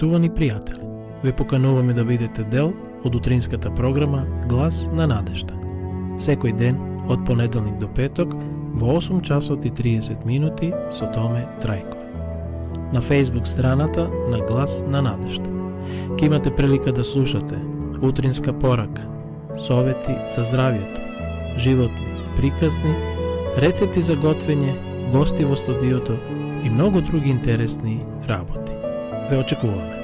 Почитувани пријатели, ве покануваме да бидете дел од утринската програма Глас на надежда. Секој ден, од понеделник до петок, во 8 часот и 30 минути со Томе Трајков. На Facebook страната на Глас на надежда. Ке имате прилика да слушате утринска порака, совети за здравието, животни приказни, рецепти за готвење, гости во студиото и многу други интересни работи. Ве очекуваме.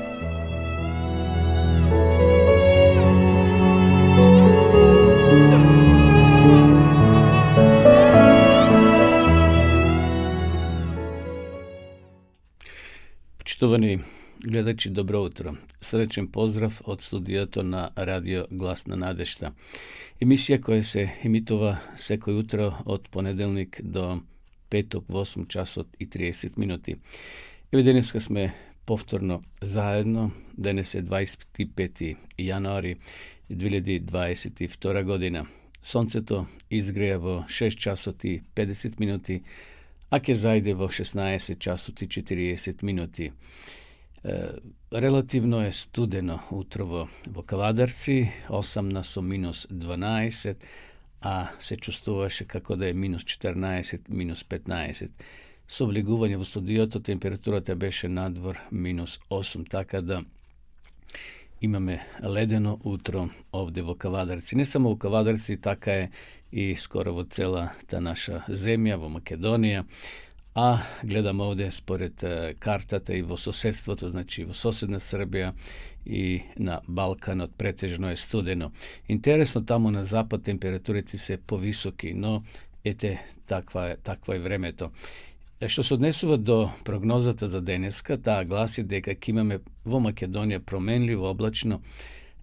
Почитувани гледачи, добро утро. Сречен поздрав од студиото на Радио Глас на надежда. Емисија која се емитува секој утро од понеделник до петок во 8 часот и 30 минути. Еве денеска сме повторно заедно. Денес е 25. јануари 2022 година. Сонцето изгреја во 6 часот и 50 минути, а ќе зајде во 16 часот и 40 минути. Релативно е студено утрово во Кавадарци, 8 со минус 12, а се чувствуваше како да е минус 14, минус 15. Со влегување во студиото температурата беше надвор минус 8, така да имаме ледено утро овде во Кавадарци. Не само во Кавадарци, така е и скоро во целата наша земја, во Македонија. А гледам овде според картата и во соседството, значи во соседна Србија и на Балканот претежно е студено. Интересно, таму на запад температурите се повисоки, но ете таква е времето. Што се однесува до прогнозата за денеска, таа гласи дека ќе имаме во Македонија променливо облачно,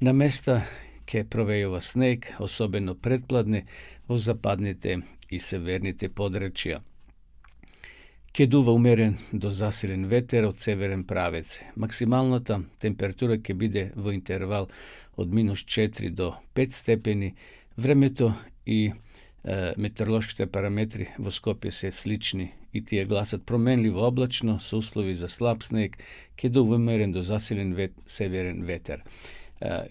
на места ќе провејува снег, особено предпладне во западните и северните подрачја. Ќе дува умерен до засилен ветер од северен правец. Максималната температура ќе биде во интервал од минус 4 до 5 степени. Времето и метеоролошките параметри во Скопје се слични и тие гласат променливо облачно со услови за слаб снег, ќе дува умерен до засилен северен ветер.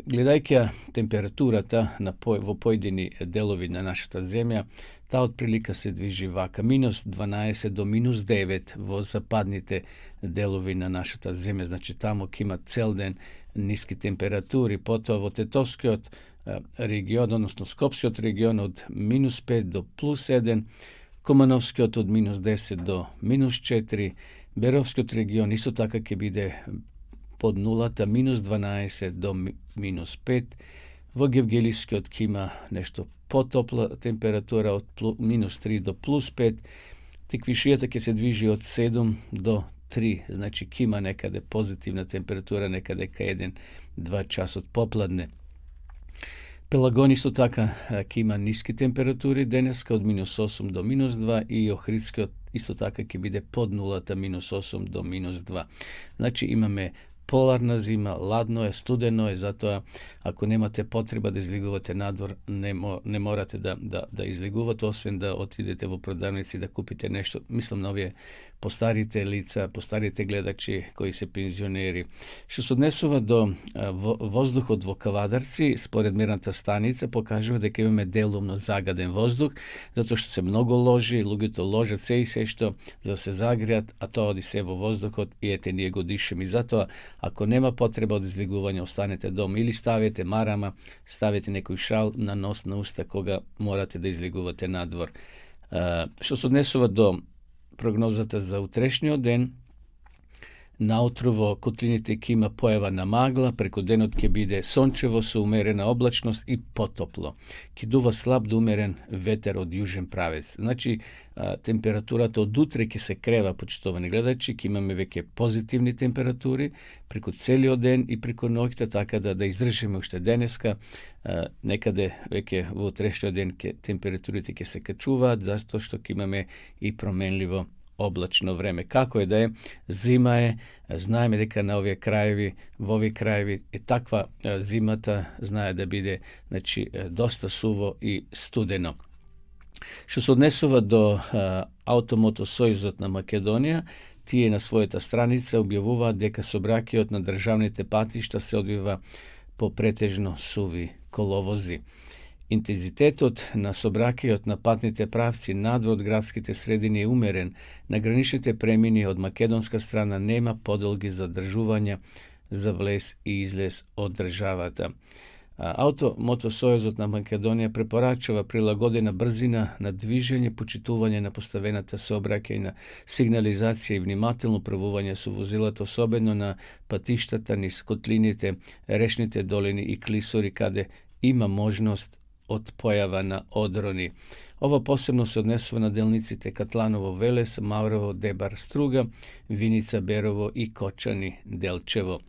Гледајќи температурата во поедини делови на нашата земја, таа отприлика се движи вака, минус 12 до минус 9 во западните делови на нашата земја, значи таму ќе има цел ден ниски температури, потоа во Тетовскиот регион, односно Скопскиот регион од минус 5 до плюс 1, Комановскиот од минус 10 до минус 4, Беровскиот регион исто така ќе биде под нулата, минус 12 до минус 5, во Гевгелискиот ќе има нешто потопла температура од минус 3 до плюс 5, Теквишијата ќе се движи од 7 до 3, значи ќе има некаде позитивна температура, некаде кај 1-2 часот попладне. Пелагон исто така ќе има ниски температури денеска од минус 8 до минус 2 и Охридскиот исто така ќе биде под нулата, минус 8 до минус 2. Значи имаме поларна зима, ладно е, студено е, затоа ако немате потреба да излегувате надвор, не морате да излегувате, освен да отидете во продавници да купите нешто. Мислам на овие постарите лица, постарите гледачи кои се пензионери. Што се однесува до воздухот во Кавадарци, според мерната станица покажува дека имаме делумно загаден воздух, затоа што се многу ложи, луѓето ложат се и се што за да се загреат, а тоа оди се во воздухот и ете ние го дишеме. И затоа ако нема потреба од излегување, останете дома или ставете марама, ставете некој шал на нос, на уста кога морате да излегувате надвор. Што се однесува до прогнозата за утрешниот ден, наутро во котлините ќе има појава на магла, преку денот ќе биде сончево со умерена облачност и потопло. Ќе дува слаб до умерен ветер од јужен правец. Значи, температурата од утре ќе се крева, почитувани гледачи, ќе имаме веќе позитивни температури преку целиот ден и преку ноќта, така да издржиме уште денеска. Некаде веќе во утрешниот ден температурите ќе се качуваат, затоа што ќе имаме и променливо облачно време. Како е да е, зима е, знаеме дека на овие краеви, во овие краеви е таква зимата, знае да биде, значи, доста суво и студено. Што се однесува до Автомотосојузот на Македонија, Тие на својата страница објавуваат дека сообраќајот на државните патишта се одвива по претежно суви коловози. Интензитетот на сообраќајот на патните правци надвор од градските средини е умерен. На граничните премини од македонска страна нема подолги задржувања за влез и излез од државата. Мотосојузот на Македонија препорачува прилагодена брзина на движење, почитување на поставената сообраќајна сигнализација и внимателно правување со возилата, особено на патиштата низ котлините, речните долини и клисури, каде има можност од појава на одрони. Ова посебно се однесува на делниците Катланово, Велес, Маврово, Дебар, Струга, Виница, Берово и Кочани, Делчево.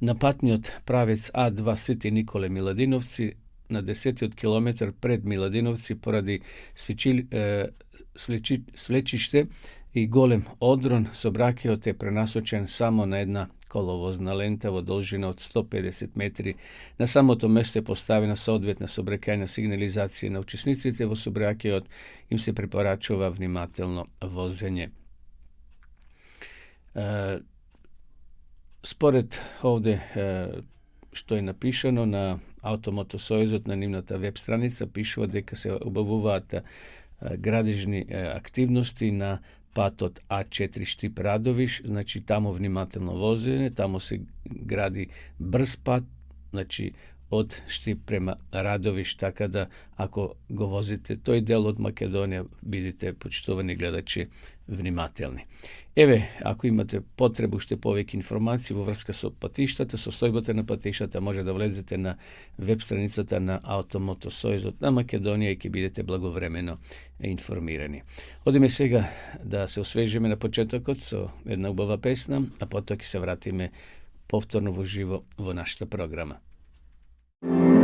На патниот правец А2 Свети Николе Миладиновци на 10 километар пред Миладиновци поради свлечиште и голем одрон сообраќајот е пренасочен само на една коловозна лента во должина од 150 метри. На самото место е поставена соодветна сообраќајна сигнализација. На учесниците во сообраќајот им се препорачува внимателно возење. Според овде што е напишано на Автомотосојузот на нивната веб страница, пишува дека се обавуваат градежни активности на патот А4 Штип Радовиш, значи таму внимателно возење, таму се гради брз пат, значи од Штип према Радовиш, така да ако го возите тој дел од Македонија, бидите, почитувани гледачи, внимателни. Еве, ако имате потребу уште повеќе информации во врска со патиштата, состојбата на патиштата, може да влезете на веб страницата на Автомотосојузот на Македонија и ќе бидете благовремено информирани. Одиме сега да се освежиме на почетокот со една убава песна, а потоа ќе се вратиме повторно во живо во нашата програма. Oh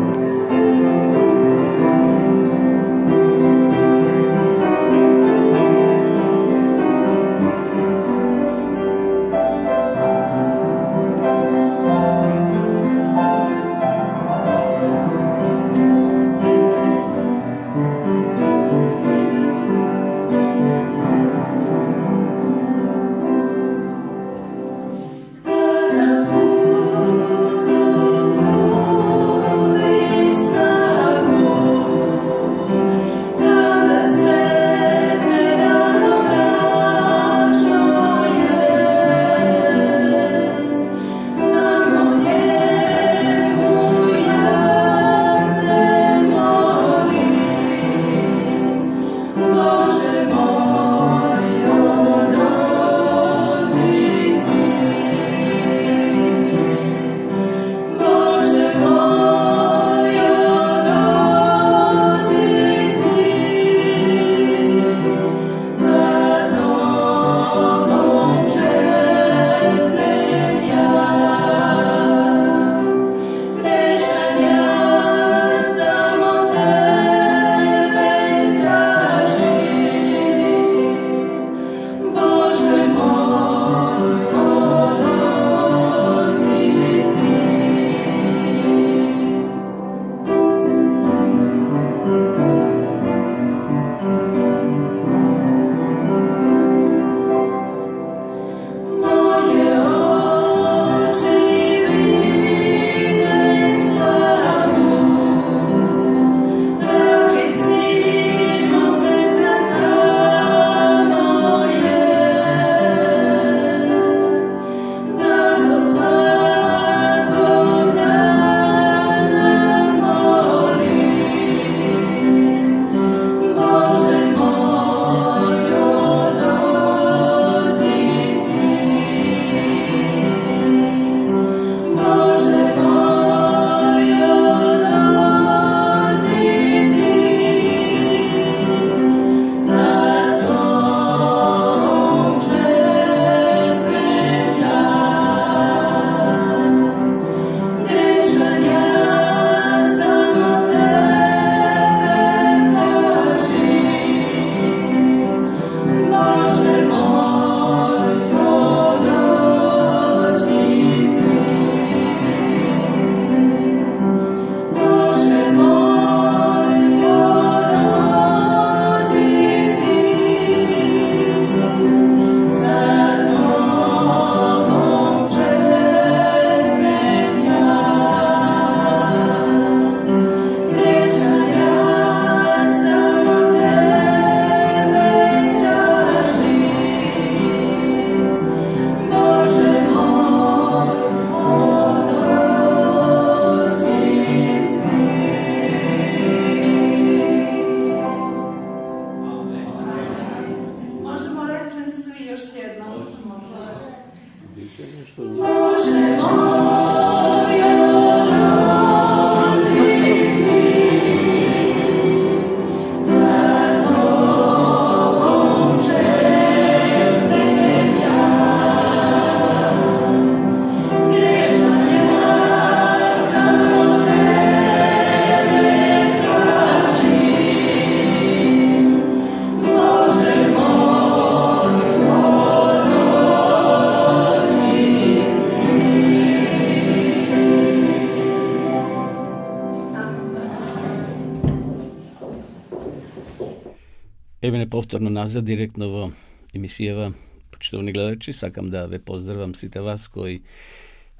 Еве повторно назад, директно во емисијава, почитувани гледачи, сакам да ве поздравам сите вас кои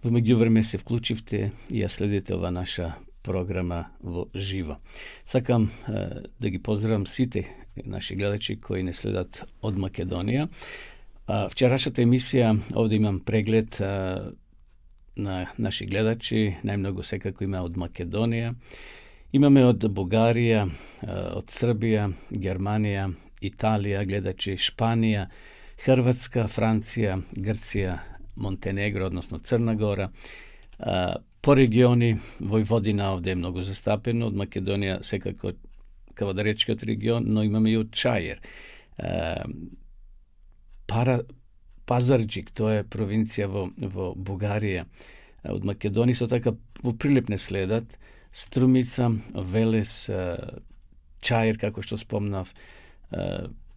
во меѓувреме се вклучивте и ја следите ова наша програма во живо. Сакам да ги поздравам сите наши гледачи кои не следат од Македонија. Вчерашната емисија, овде имам преглед на наши гледачи, најмногу секако има од Македонија. Имаме од Бугарија, од Србија, Германија, Италија, гледачи Шпанија, Хрватска, Франција, Грција, Монтенегро, односно Црна Гора. По региони, Војводина овде е многу застапено, од Македонија секако Кавадаречкиот регион, но имаме и од Чаир. Пазарџик, тоа е провинција во Бугарија. Од Македонија со така во прилеп не следат Струмица, Велес, Чаир, како што спомнав.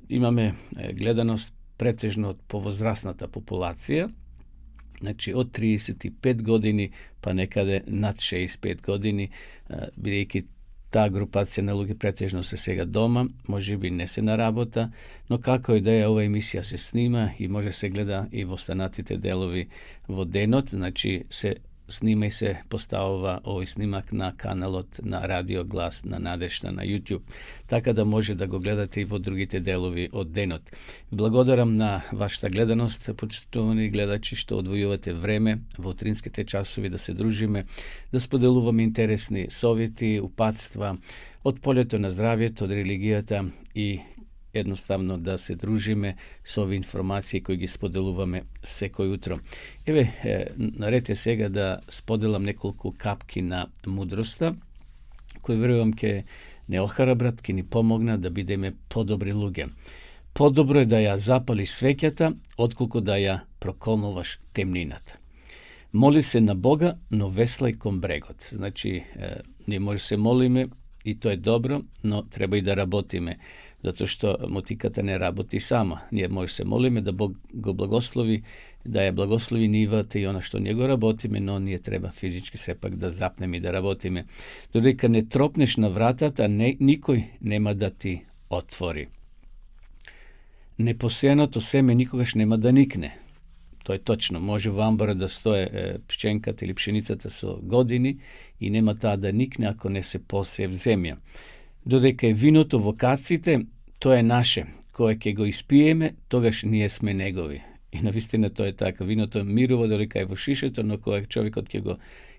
Имаме гледаност претежно од повозрасната популација, значи од 35 години па некаде над 65 години, бидејќи таа групација на луѓе претежно се сега дома, можеби не се на работа, но како и да е, ова емисија се снима и може се гледа и во останатите делови во денот, значи се снима и се поставува овој снимак на каналот на Радио Глас на Надежта на YouTube, така да може да го гледате и во другите делови од денот. Благодарам на вашата гледаност, почитувани гледачи, што одвојувате време во утринските часови да се дружиме, да споделуваме интересни совети, упатства од полето на здравјето, од религијата и едноставно да се дружиме со овие информации кои ги споделуваме секој утро. Еве, наред е сега да споделам неколку капки на мудроста, кои верувам ќе не охрабрат, ќе ни помогнат да бидеме подобри луѓе. Подобро е да ја запалиш свеќата, отколку да ја проколнуваш темнината. Моли се на Бога, но веслај кон брегот. Значи, ние може се молиме, и тоа е добро, но треба и да работиме, затоа што мотиката не работи сама. Ние може се молиме да Бог го благослови, да ја благослови нивата и она што ние го работиме, но ние треба физички сепак да запнеме и да работиме. Додека не тропнеш на вратата, никој нема да ти отвори. Непосејаното семе никогаш нема да никне. Тоа е точно. Може во амбара да стое пшенката или пшеницата со години и нема таа да никне ако не се посее в земја. Додека е виното во каците, тоа е наше. Кога ќе го испиеме, тогаш ние сме негови. И навистина тоа е така. Виното мирува додека е во шишето, но кога човекот ќе го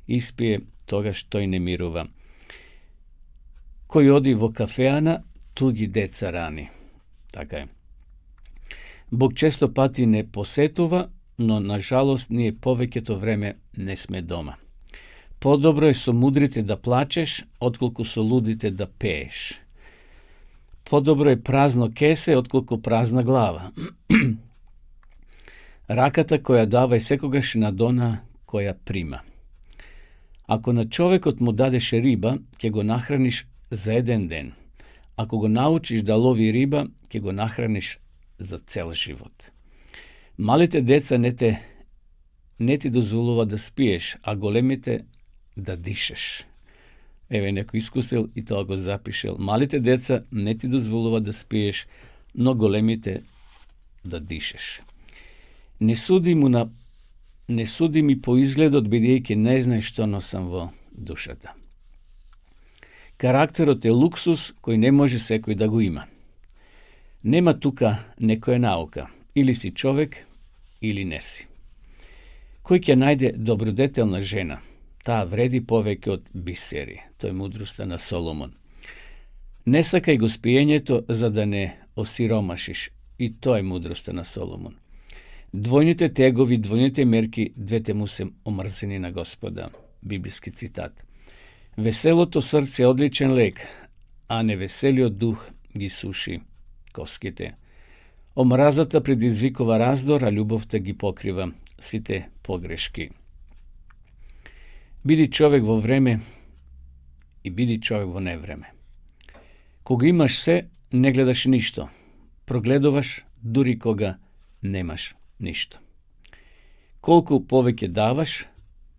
испие, тогаш тој не мирува. Кој оди во кафеана, туги деца рани. Така е. Бог често пати не посетува, но на жалост ние повеќето време не сме дома. Подобро е со мудрите да плачеш, отколку со лудите да пееш. Подобро е празно кесе, отколку празна глава. Раката која дава е секогаш над она која прима. Ако на човекот му дадеш риба, ќе го нахраниш за еден ден. Ако го научиш да лови риба, ќе го нахраниш за цел живот. Малите деца не ти дозволува да спиеш, а големите да дишеш. Еве некој искусил и тоа го запишел. Малите деца не ти дозволува да спиеш, но големите да дишеш. Не суди ми по изгледот, бидејќи не знаеш што носам во душата. Карактерот е луксус кој не може секој да го има. Нема тука некоја наука. Или си човек, или не си. Кој ќе најде добродетелна жена, таа вреди повеќе од бисери. Тоа е мудроста на Соломон. Не сакај го спиењето за да не осиромашиш. И тоа е мудроста на Соломон. Двојните тегови, двојните мерки, двете му се омрзени на Господа. Библиски цитат. Веселото срце е одличен лек, а невеселиот дух ги суши коските. Омразата предизвикува раздор, а љубовта ги покрива сите погрешки. Биди човек во време и биди човек во невреме. Кога имаш се, не гледаш ништо. Прогледуваш дури кога немаш ништо. Колку повеќе даваш,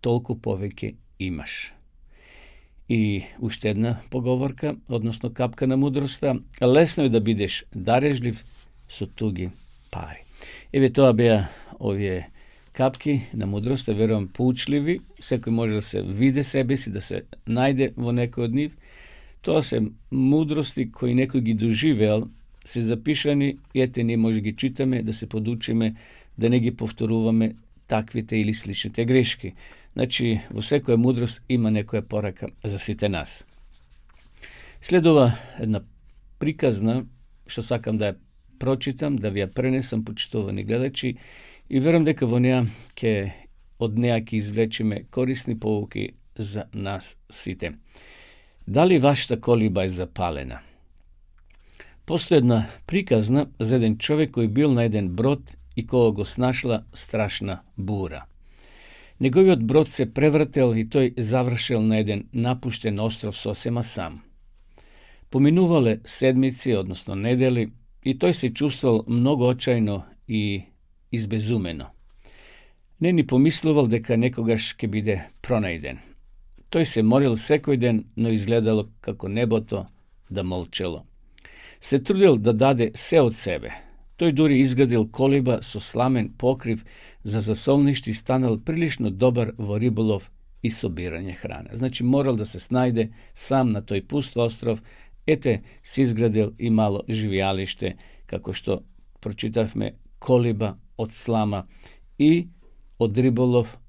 толку повеќе имаш. И уште една поговорка, односно капка на мудроста, лесно е да бидеш дарежлив со туги пари. Еве тоа беа овие капки на мудроста, верувам поучливи, секој може да се види себе си, да се најде во некој од нив. Тоа се мудрости кои некој ги доживеал, се запишани и ете ние може ги читаме, да се подучиме, да не ги повторуваме таквите или сличните грешки. Значи, во секоја мудрост има некоја порака за сите нас. Следува една приказна, што сакам да ја прочитам, да ви ја пренесам, почитувани гледачи, и верувам дека во неа од неа ќе извлечеме корисни поуки за нас сите. Дали вашата колиба е запалена? Постои една приказна за еден човек кој бил на еден брод и кога го снашла страшна бура. Неговиот брод се превртел и тој завршил на еден напуштен остров сосема сам. Поминувале седмици, односно недели, и тој се чувствувал многу очајно и избезумено. Не ни помислувал дека некогаш ќе биде пронајден. Тој се молил секој ден, но изгледало како небото да молчело. Се трудил да даде се од себе. Тој дури изградил колиба со сламен покрив за засолниште и станал прилично добар во риболов и собирање храна. Значи морал да се снајде сам на тој пуст остров, ете се изградил и мало живеалиште, како што прочитавме, колиба од слама и од риболов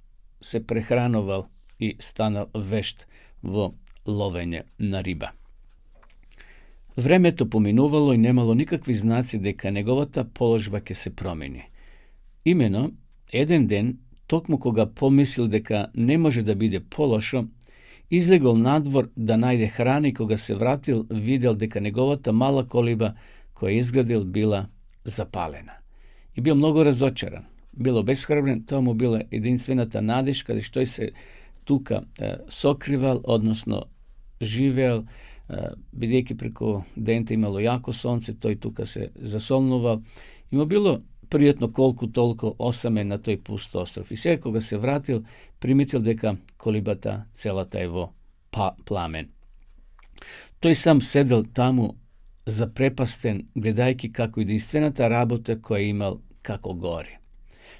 се прехранувал и станал вешт во ловење на риба. Времето поминувало и немало никакви знаци дека неговата положба ќе се промени. Имено, еден ден, токму кога помислил дека не може да биде полошо, излегол надвор да најде храна и кога се вратил, видел дека неговата мала колиба која изградил била запалена. И бил многу разочаран. Бил обесхрабрен, тоа му била единствената надеж каде што тој се тука сокривал, односно живеел, бидејќи преку дента имало јако сонце, тој тука се засолнувал. И му било пријатно колку толку осаме на тој пуст остров. И сега кога се вратил, приметил дека колибата целата е во пламен. Тој сам седел таму запрепастен, гледајќи како единствената работа која имал како гори.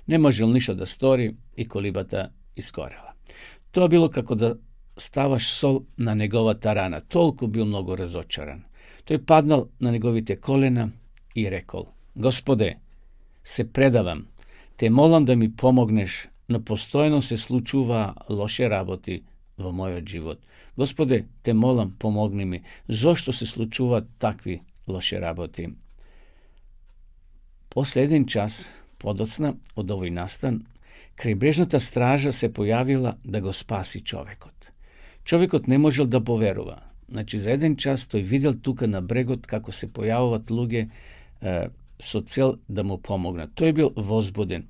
Не можел ништо да стори и колибата изгорела. Тоа било како да ставаш сол на неговата рана. Толку бил многу разочаран. Тој паднал на неговите колена и рекол: Господе, се предавам, те молам да ми помогнеш, но постојано се случуваа лоши работи во мојот живот. Господе, те молам, помогни ми. Зошто се случуваат такви лоши работи? После еден час подоцна од овој настан, крајбрежната стража се појавила да го спаси човекот. Човекот не можел да поверува. Значи, за еден час тој видел тука на брегот како се појавуваат луѓе со цел да му помогнат. Тој бил возбуден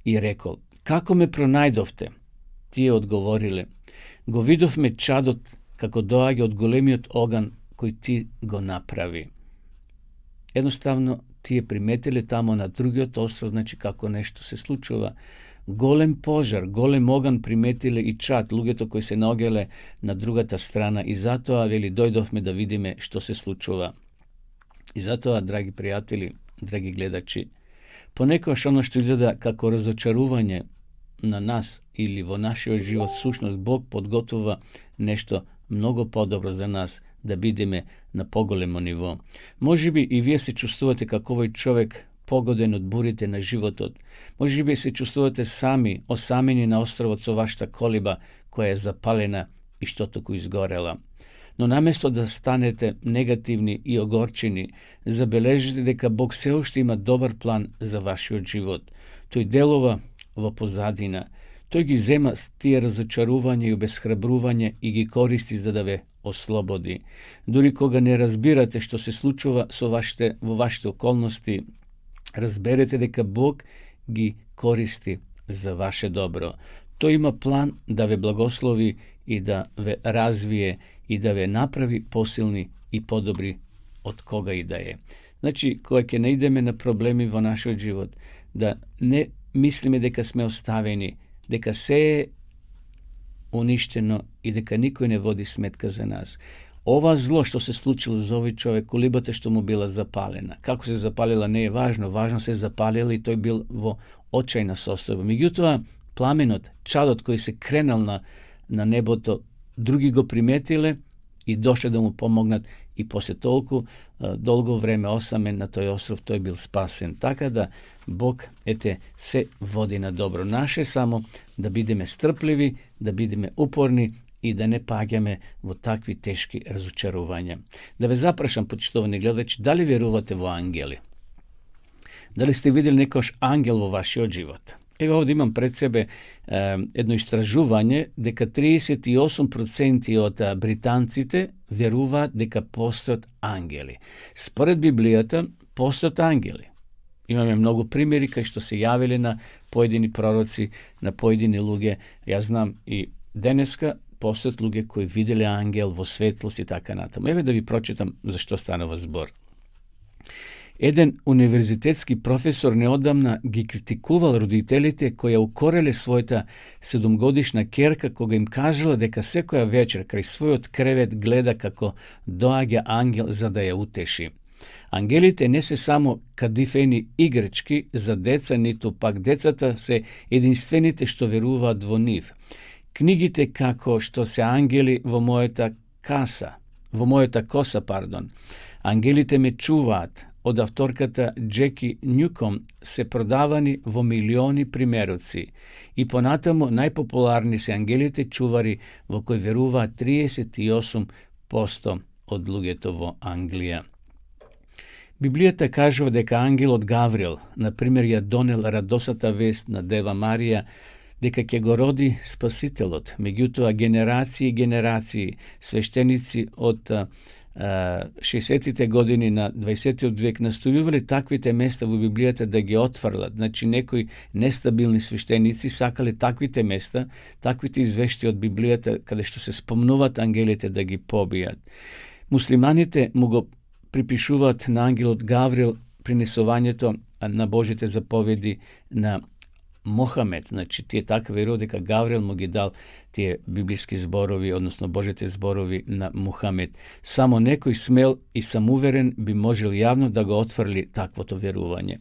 и рекол: Како ме пронајдовте? Тие одговориле: Го видовме чадот како доаѓа од големиот оган кој ти го направи. Едноставно, тие приметиле тамо на другиот остров, значи како нешто се случува. Голем пожар, голем оган приметиле и чад, луѓето кои се наоѓале на другата страна, и затоа, вели, дојдовме да видиме што се случува. И затоа, драги пријатели, драги гледачи, понекогаш оно што изгледа како разочарување на нас или во нашиот живот, сушност Бог подготвува нешто многу подобро за нас, да бидеме на поголемо ниво. Можеби и вие се чувствувате како овој човек, погоден од бурите на животот. Можеби се чувствувате сами, осамени на островот со вашата колиба, која е запалена и што току изгорела. Но наместо да станете негативни и огорчени, забележите дека Бог се уште има добар план за вашиот живот. Тој делува во позадина. Тој ги зема тие разочарување и обесхрабрување и ги користи за да ве ослободи. Дури кога не разбирате што се случува во вашите околности, разберете дека Бог ги користи за ваше добро. Тој има план да ве благослови и да ве развие и да ве направи посилни и подобри од кога и да е. Значи, кога ќе наидеме на проблеми во нашиот живот, да не мислиме дека сме оставени, дека се uništeno i deka niko ne vodi smetka za nas. Ova zlo što se slučilo za ovaj čovjek, kulibate što mu bila zapalena. Kako se zapalila ne je važno, važno se zapalila i to je bilo očajna sostoba. Međutim, plamenot, čadot koji se krenal na nebo, to drugi go primetile i došle da mu pomognat i poslije toliko dolgo vreme osamen na toj ostrov, to je bil spasen. Tako da Bog se vodi na dobro naše, samo da bideme strpljivi, da bideme uporni i da ne pagjame v takvi teški razočarovanja. Da vas zaprašam, počtovani gledalci, da li vjerujete v angeli? Da li ste vidjeli nekoš angel vo vašoj život? Evo ovdje imam pred sebe jedno istražuvanje, deka 38% od Britancite vjeruva deka postoje angeli. Spored Biblijata postoje angeli. Imamo mnogo primjeri kao što se javili na pojedini proroci, na pojedini luge. Ja znam i deneska postoje luge koji vidjeli angel vo svetlosti i tako natom. Evo da vi pročitam za što stanova zbor. Jedan univerzitetski profesor neodamna gi kritikuval roditelite koja ukorele svojta 7-godišnja kerka koga im kažela deka sekoja večer kraj svoj od krevet gleda kako doagja angel za da je uteši. Angelite ne se samo kadifeni igrečki za deca, nito pak decata se jedinstvenite što veruva dvoniv. Knjigite kako što se angeli vo mojeta kosa, Angelite me čuvat, od avtorkata Jackie Newcomb se prodavani vo milioni primjeroci i ponatamo najpopularniji se angelite čuvari vo koji veruva 38% od lugetovo Anglija. Biblijata kaže deka angel od Gavriel, na primjer, je donel radosata vest na Deva Marija, deka ke go rodi spasitelot. Međutim, generaciji sveštenici od 60. godini na 20. vijek nastojuvali takvite mesta u Biblijata da ga otvarla. Znači, nekoj nestabilni sveštenici sakali takvite mesta, takvite izvešti od Biblijata kada što se spomnuvat angelite da gi pobijat. Muslimanite mu go pripišuvat na angel od Gavriel prinesovanje to na Božite zapovjedi na Mohamed, znači ti je tako vjerovao kao Gavriel mu je dal ti biblijski zborovi, odnosno Božite zborovi na Muhamed. Samo nekoj smel i samuveren bi moželi javno da ga otvorili takvo to vjerovanje.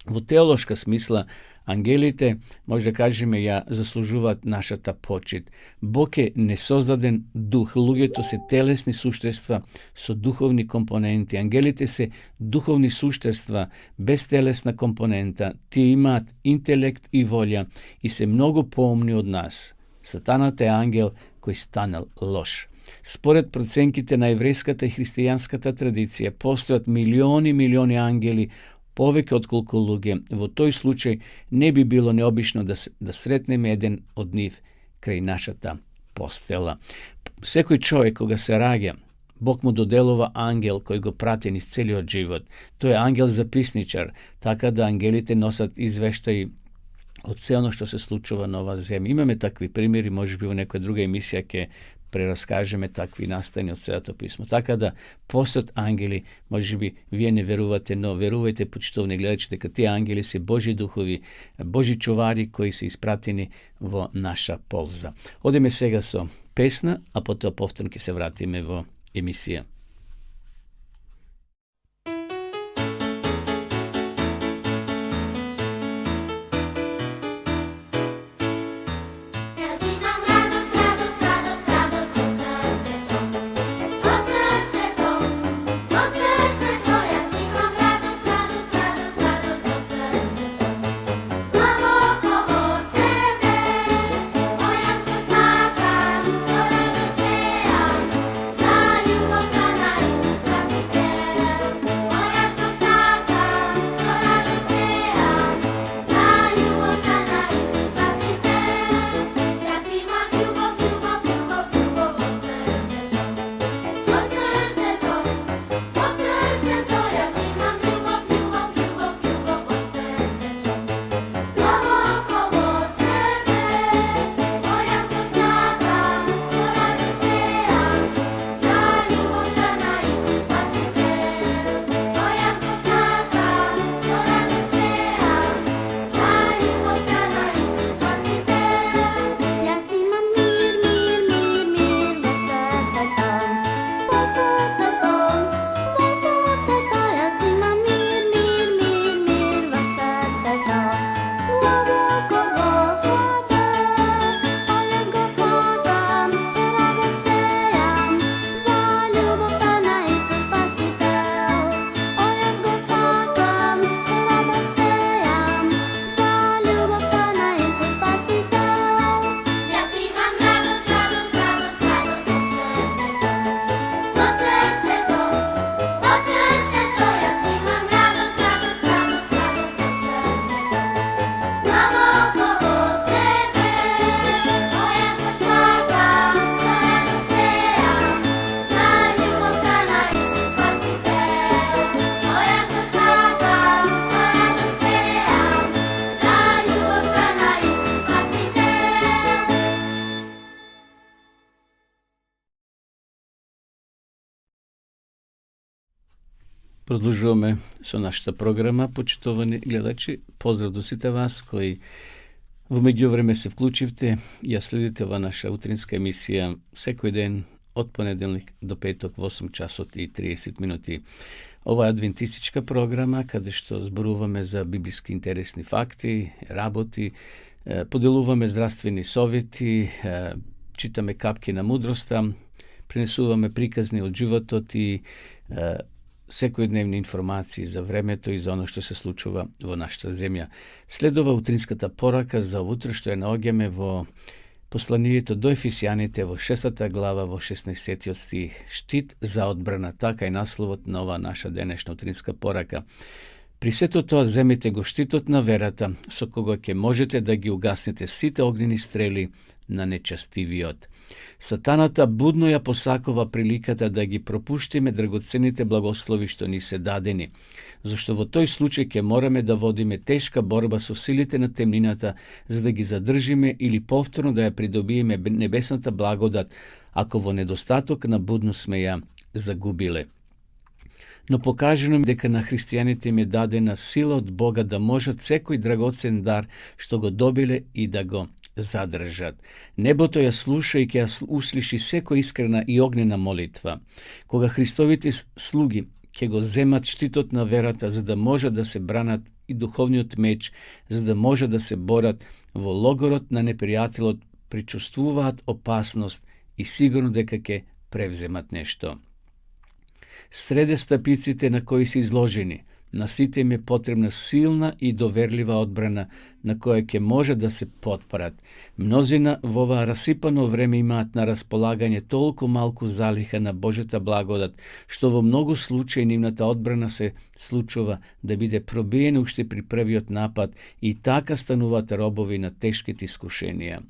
U teološka smisla angelite, možda kažemo ja, zaslužuvat naša ta počet. Bog je nesozdaden duh, luge to se telesni suštestva su duhovni komponenti. Angelite se duhovni suštestva, bez telesna komponenta, ti imat intelekt i volja i se mnogo pomni od nas. Satana te angel koji stanal loš. Spored procenkite na jevrejskata i hristijanskata tradicija, postojat milioni angeli, poveke od koliko luge. V toj slučaj ne bi bilo neobično da sretnem jedan od njih kraj naša ta postela. Sekoj čovjek koga se rađa, Bog mu dodelova angel koji go prati niz cijeli život. To je angel zapisničar, tako da angelite nosat izveštaji od sve ono što se slučava na ova zemlja. Imame takvi primjeri, možeš bi u nekoj drugoj emisiji ke preraskažeme takvi nastani od Sveto pismo. Tako da postat angeli, može bi vi ne verujete, no verujete počtovni gledači da ti angeli se Boži duhovi, Boži čuvari koji su isprateni vo naša polza. Odeme svega so pesna, a potom povtornki se vratime vo emisija. Za ljubav Продолжуваме со нашата програма, почитувани гледачи. Поздрав до сите вас кои во меѓувреме се вклучивте и ја следите ова наша утринска емисија секој ден од понеделник до петок во 8 часот и 30 минути. Ова е адвентистичка програма каде што зборуваме за библиски интересни факти, работи, поделуваме здравствени совети, читаме капки на мудроста, пренесуваме приказни од животот и секојдневни информации за времето и за оно што се случува во нашата земја. Следува утринската порака за утре што ја наоѓаме во посланието до Ефесијаните во 6 глава во 16 стих. Штит за одбрана, така и насловот на ова наша денешна утринска порака. При сето тоа земете го штитот на верата, со кога ќе можете да ги угаснете сите огнени стрели на нечестивиот. Сатаната будно ја посакува приликата да ги пропуштиме драгоценните благослови што ни се дадени, зашто во тој случај ќе мораме да водиме тешка борба со силите на темнината за да ги задржиме или повторно да ја придобиеме небесната благодат, ако во недостаток на будност сме ја загубиле. Но покажено ми дека на христијаните им е дадена сила од Бога да можат секој драгоцен дар што го добиле и да го задржат. Небото ја слуша и ќе ја услиши секој искрена и огнена молитва. Кога Христовите слуги ќе го земат штитот на верата за да можат да се бранат и духовниот меч, за да можат да се борат во логорот на непријателот, причувствуваат опасност и сигурно дека ќе превземат нешто. Среде стапиците на кои се изложени, на сите им е потребна силна и доверлива одбрана на која ќе може да се потпрат. Мнозина во ова расипано време имаат на располагање толку малку залиха на Божјата благодат, што во многу случаи нивната одбрана се случува да биде пробиена уште при првиот напад и така стануваат робови на тешките искушенија.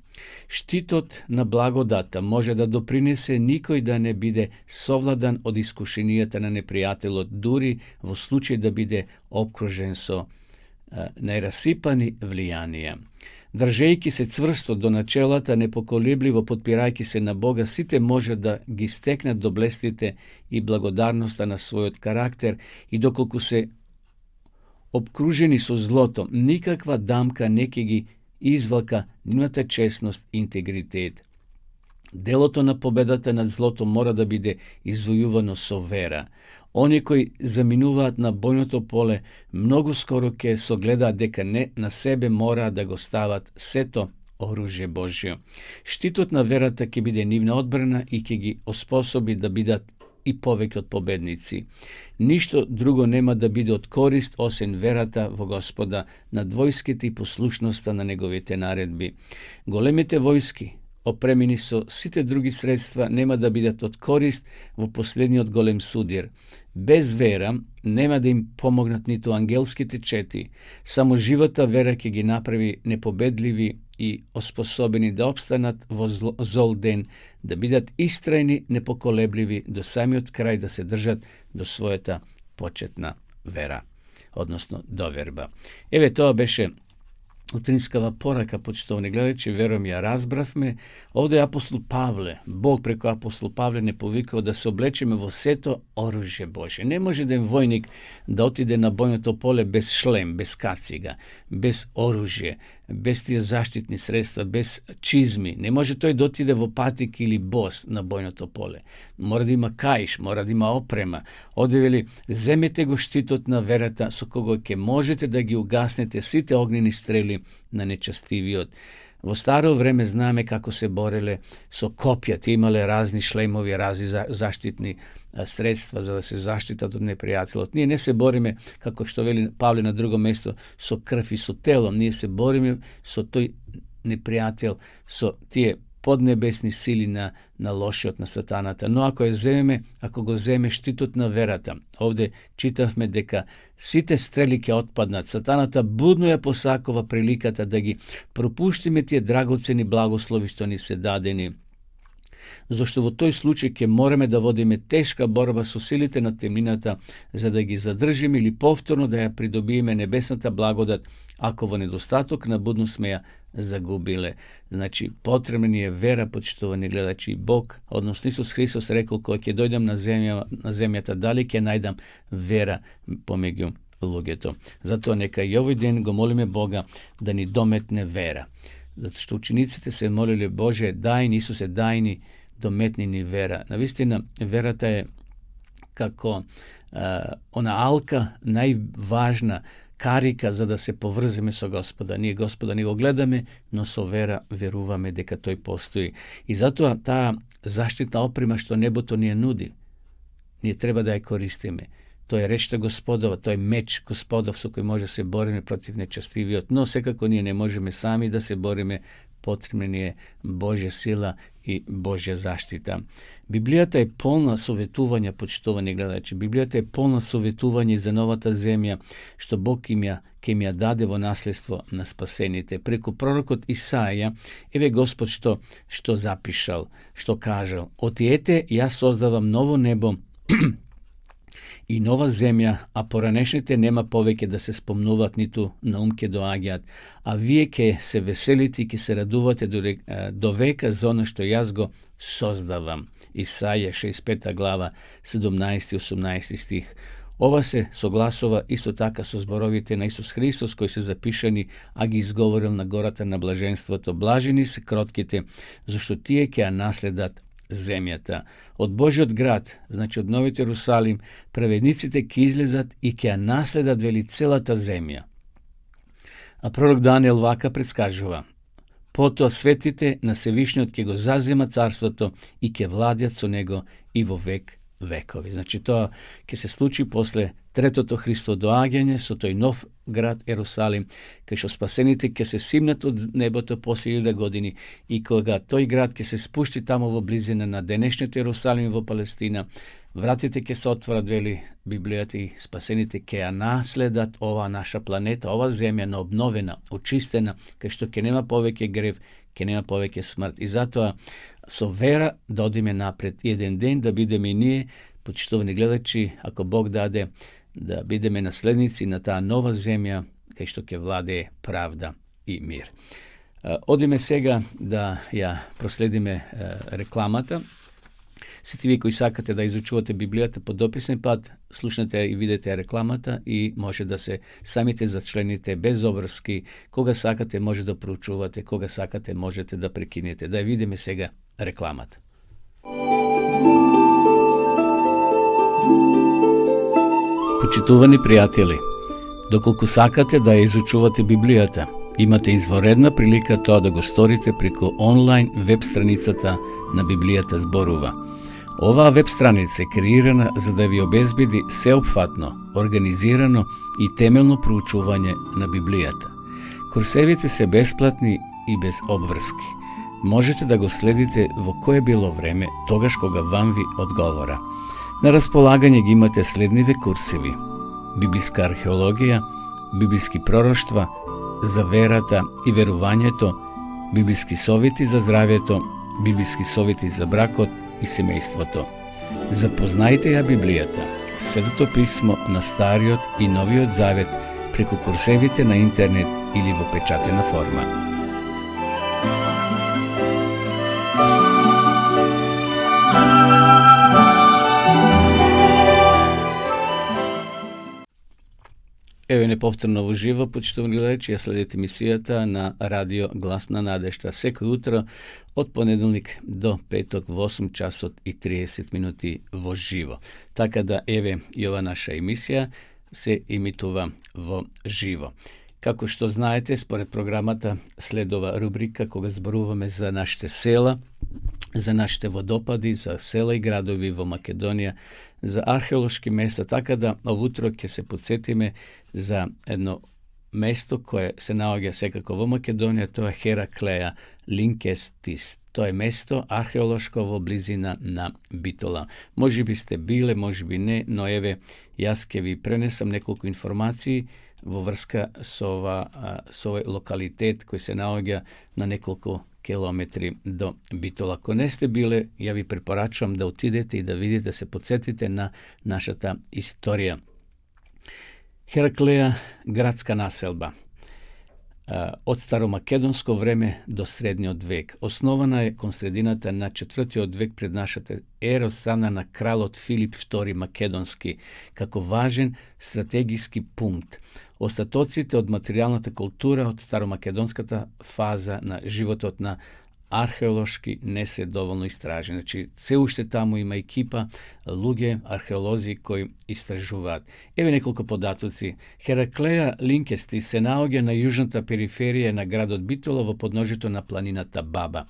Штитот на благодата може да допринесе никој да не биде совладан од искушенијата на непријателот, дури во случај да биде обкружен со најрасипани влијанија. Држејќи се цврсто до начелата, непоколебливо подпирајќи се на Бога, сите може да ги стекнат доблестите и благодарноста на својот карактер и доколку се обкружени со злото, никаква дамка не ќе ги извлака нивната честност и интегритет. Делото на победата над злото мора да биде извојувано со вера. Они кои заминуваат на бојното поле, многу скоро ќе согледаат дека не на себе мора да го стават сето оружје Божјо. Штитот на верата ќе биде нивна одбрана и ќе ги оспособи да бидат и повеќе од победници. Ништо друго нема да биде од корист осен верата во Господа, над војските и послушноста на неговите наредби. Големите војски, опремени со сите други средства, нема да бидат од корист во последниот голем судир. Без вера нема да им помогнат ниту ангелските чети, само живата вера ќе ги направи непобедливи и оспособени да обстанат во зол ден, да бидат истрајни, непоколебливи до самиот крај, да се држат до својата почетна вера, односно доверба. Еве, тоа беше утринскава порака, почитувани гледачи, верувам ја разбравме. Овде апостол Павле, Бог преку апостол Павле не повикува да се облечеме во сето оружје Божје. Не може еден војник да отиде на бојното поле без шлем, без кацига, без оружје, без тие заштитни средства, без чизми. Не може тој да отиде во патик или бос на бојното поле. Мора да има каиш, мора да има опрема. Оде вели, земете го штитот на верата со кого ќе можете да ги угаснете сите огнени стрели на нечестивиот. Во старо време знаеме како се бореле со копја, тие имале разни шлемови, разни заштитни средства за да се заштитат од непријателот. Ние не се бориме, како што вели Павле на друго место, со крв и со телом. Ние се бориме со тој непријател, со тие поднебесни сили на лошиот, на сатаната. Но ако го земе штитот на верата, овде читавме дека сите стрели ќе отпаднат. Сатаната будно ја посакува приликата да ги пропуштиме тие драгоцени благослови што ни се дадени. Зашто во тој случај ќе мораме да водиме тешка борба со силите на темнината за да ги задржиме или повторно да ја придобиеме небесната благодат, ако во недостаток на будност сме ја zagubile. Znači, potrebna je vera, počtovani gledači. Bog, odnosno Isus Hristos rekao, kojeg dojdem na zemljata, dalike najdam vera pomegju lugeto. Zato neka i ovaj den go molime Boga da ni dometne vera. Zato što učenici te se molili, Bože, dajni, Isuse, dajni, dometni ni vera. Navistina, vera ta je kako ona alka najvažna karika za da se povrzime sa Gospoda. Nije Gospoda nego gledame, no so vera veruvame deka toj postoji. I zato ta zaštitna oprema što nebo to nije nudi, nije treba da je koristime. To je rečta Gospodova, to je meč Gospodov su koji može se boriti protiv nečastivijot. No, sekako nije, ne možemo sami da se borime, potrebna je Božja sila i Božja zaštita. Biblията je polna sovetuvanja, počtovani gledači. Biblията je polna sovetuvanja za novata zemlja, što Bog kim ja dade vo nasljedstvo na spasenite. Preko prorokot Isaija, evo Gospod što zapišal, što kažal. Otijete, ja sozdavam novo nebo i nova zemlja, a poranešните nema poveke da se spomnuvat nitu na umke doagjat, a vije ke se veseliti, ke se raduvate do veka za ono što jaz go sozdavam. Isaija 65. glava 17. i 18. stih. Ova se soglasova isto taka so zborovite na Isus Hristos koji se zapišani, a gi izgovoril na gorata na blaženstvo, to blaženi se krotkite, zašto tije ke nasledat zemljata. Od Božjot grad, znači od Novit Jerusalim, pravednicite ki izlezat i ke nasledat veli celata zemlja. A prorok Daniel vaka predskažува. Poto svetite na Sevišnjot ke go zazema carstvato i ke vladjat so nego i vo vek vekovi. Znači to ke se sluči posle tretoto Hristo doagjanje, so to i nov grad Jerusalim, ke što spasenite ke se simnat od neboto posle 1000 godini i koga toj grad ke se spušti tamo vo blizina na denešnjot Jerusalim vo Palestina, vratite ke se otvara veli Biblijat i spasenite ke nasledat ova naša planeta, ova zemlja obnovena, očistena, ke što ke nema poveke grev, ke nema poveke smrt. I zato so vera da odime napred. Jedan den da bideme i nije, počtovani gledači, ako Bog dade, da bideme naslednici na ta nova zemlja, kaj što ke vlade pravda i mir. Odime sega da ja prosledime reklamata. Svi vi koji sakate da izučuvate Biblijata pod dopisni pad, slušnate i vidite reklamata i može da se samite začlenite bez obrski. Koga sakate može da proučuvate, koga sakate možete da prekinete. Da vidime sega reklamata. Почитувани пријатели, доколку сакате да ја изучувате Библијата, имате изворедна прилика тоа да го сторите преку онлайн веб страницата на Библијата зборува. Оваа веб страница е креирана за да ви обезбеди сеопфатно, организирано и темелно проучување на Библијата. Курсевите се бесплатни и без обврски. Можете да го следите во кое било време, тогаш кога вам ви одговора. На располагање ги имате следниве курсеви: библиска археологија, библиски пророштва, за верата и верувањето, библиски совети за здравјето, библиски совети за бракот и семејството. Запознајте ја Библијата, Светото писмо на Стариот и Новиот Завет преку курсевите на интернет или во печатена форма. Evo je nepovtorno uživo, počtovani gledači, ja sledite emisijata na radio Glasna nadešta. Seko jutro od ponedeljnik do petok v 8 časot i 30 minuti vo živo. Tako da evo i ova naša emisija se imitува vo živo. Kako što znajete, spored programata sledova rubrika koga zboruvame za našte sela, za našte vodopadi, za sela i gradovi vo Makedonija, za arheološki mesta, tako da ovutro ke se podsjetime za jedno mesto koje se naoѓa sekako vo Makedonija, to je Herakleja Linkestis. To je mesto arheološko vo blizina na Bitola. Može bi ste bile, može bi ne, no eve, jas ke vi prenesam nekoliko informaciji vo vrska s ovaj lokalitet koji se naoѓa na nekoliko kilometri do Bitola. Ako ne ste bile, ja vi preporačujem da otidete i da vidite, da se podsjetite na naša ta istorija. Herakleja, gradska naselba. од старомакедонско време до средниот век. Основана е кон средината на 4. век пред нашата ера од страна на кралот Филип II Македонски, како важен стратегиски пункт. Остатоците од материјалната култура од старомакедонската фаза на животот на археолошки не се доволно истражени. Значи, се уште таму има екипа, луѓе, археолози кои истражуваат. Еве неколку податоци. Хераклеја Линкести се наоѓа на јужната периферија на градот Битола во подножието на планината Баба.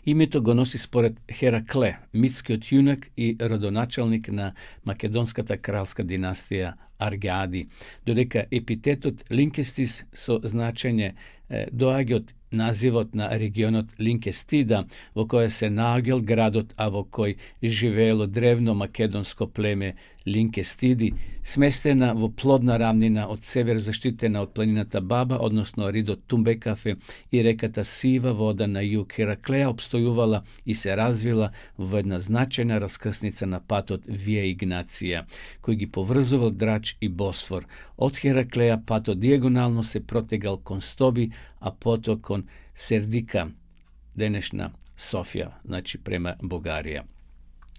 Името го носи според Херакле, митскиот јунак и родоначалник на македонската кралска династија Аргеади, додека епитетот Линкестис со значење доаѓа од називот на регионот Линкестида, во која се наоѓал градот, а во кој живеело древно македонско племе Линкестиди, сместена во плодна рамнина од север заштитена од планината Баба, односно ридот Тумбекафе и реката Сива вода на југ. Хераклеја обстојувала и се развила во една значајна раскрсница на патот Вија Игнација, кој ги поврзувал Драч и Босфор. Од Хераклеја патот дијагонално се протегал кон Стоби, а потоа кон Сердика, денешна Софија, значи према Бугарија.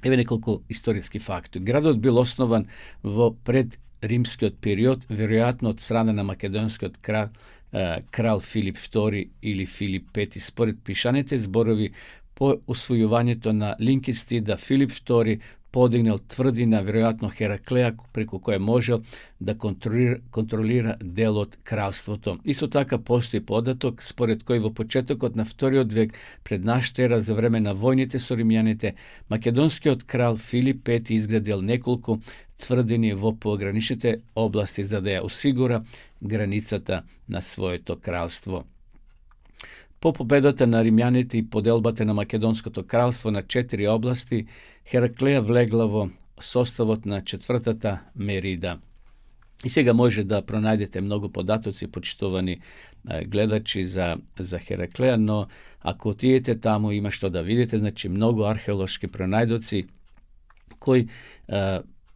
Еве неколку историски факти. Градот бил основан во предримскиот период, веројатно од страна на македонскиот крал Филип II или Филип V. Според пишаните зборови, по освојувањето на Линкестида, Филип II подигнал тврдина, веројатно Хераклеја, преку која можел да контролира дел од кралството. Исто така постои податок, според кој во почетокот на 2. век пред нашата ера, за време на војните со римјаните, македонскиот крал Филип V изградил неколку тврдини во пограничните области за да ја осигура границата на своето кралство. По победата на римјаните и поделбата на Македонското кралство на 4 области, Хераклеја влегла во составот на 4-та Мерида. И сега може да пронајдете многу податоци, почитувани гледачи, за Хераклеја, но ако отидете таму има што да видите, значи многу археолошки пронајдоци кои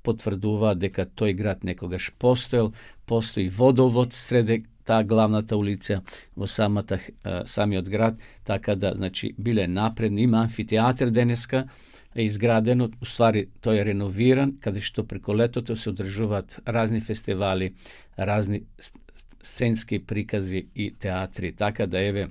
потврдуваат дека тој град некогаш постои водовод среде таа главната улица во самиот град, така да, значи, биле напредни. Има амфитеатар денеска, е изградено, уствари тој е реновиран, каде што преку летото се одржуваат разни фестивали, разни сценски прикази и театри, така да еве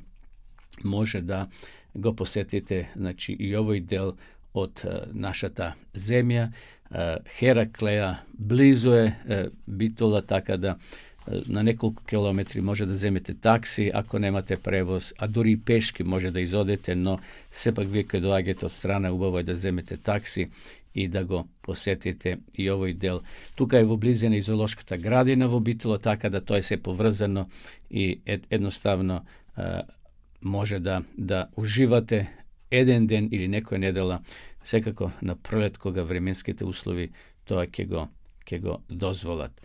може да го посетите, значи, и овој дел од нашата земја. Хераклеја близу е Битола, така да на неколку километри може да земете такси, ако немате превоз, а дури и пешки може да изодете, но сепак вие кога доаѓате од страна, убаво е да земете такси и да го посетите и овој дел. Тука е во близина и зоолошката градина во Битола, така да тоа е се поврзано и едноставно може да уживате еден ден или некоја недела, секако на пролет кога временските услови тоа ќе го дозволат.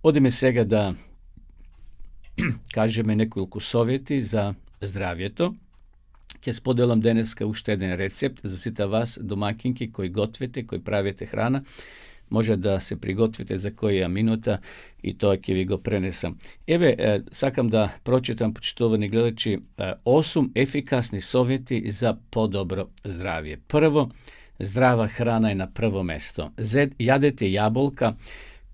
Одиме сега да кажеме неколку совети за здравјето. Ќе споделам денеска уште еден рецепт за сите вас домакинки кои готвите, кои правите храна. Може да се приготвите за која минута и тоа ќе ви го пренесам. Еве, сакам да прочитам, почитувани гледачи, 8 ефикасни совети за подобро здравје. Прво, здрава храна е на прво место. Јадете јаболка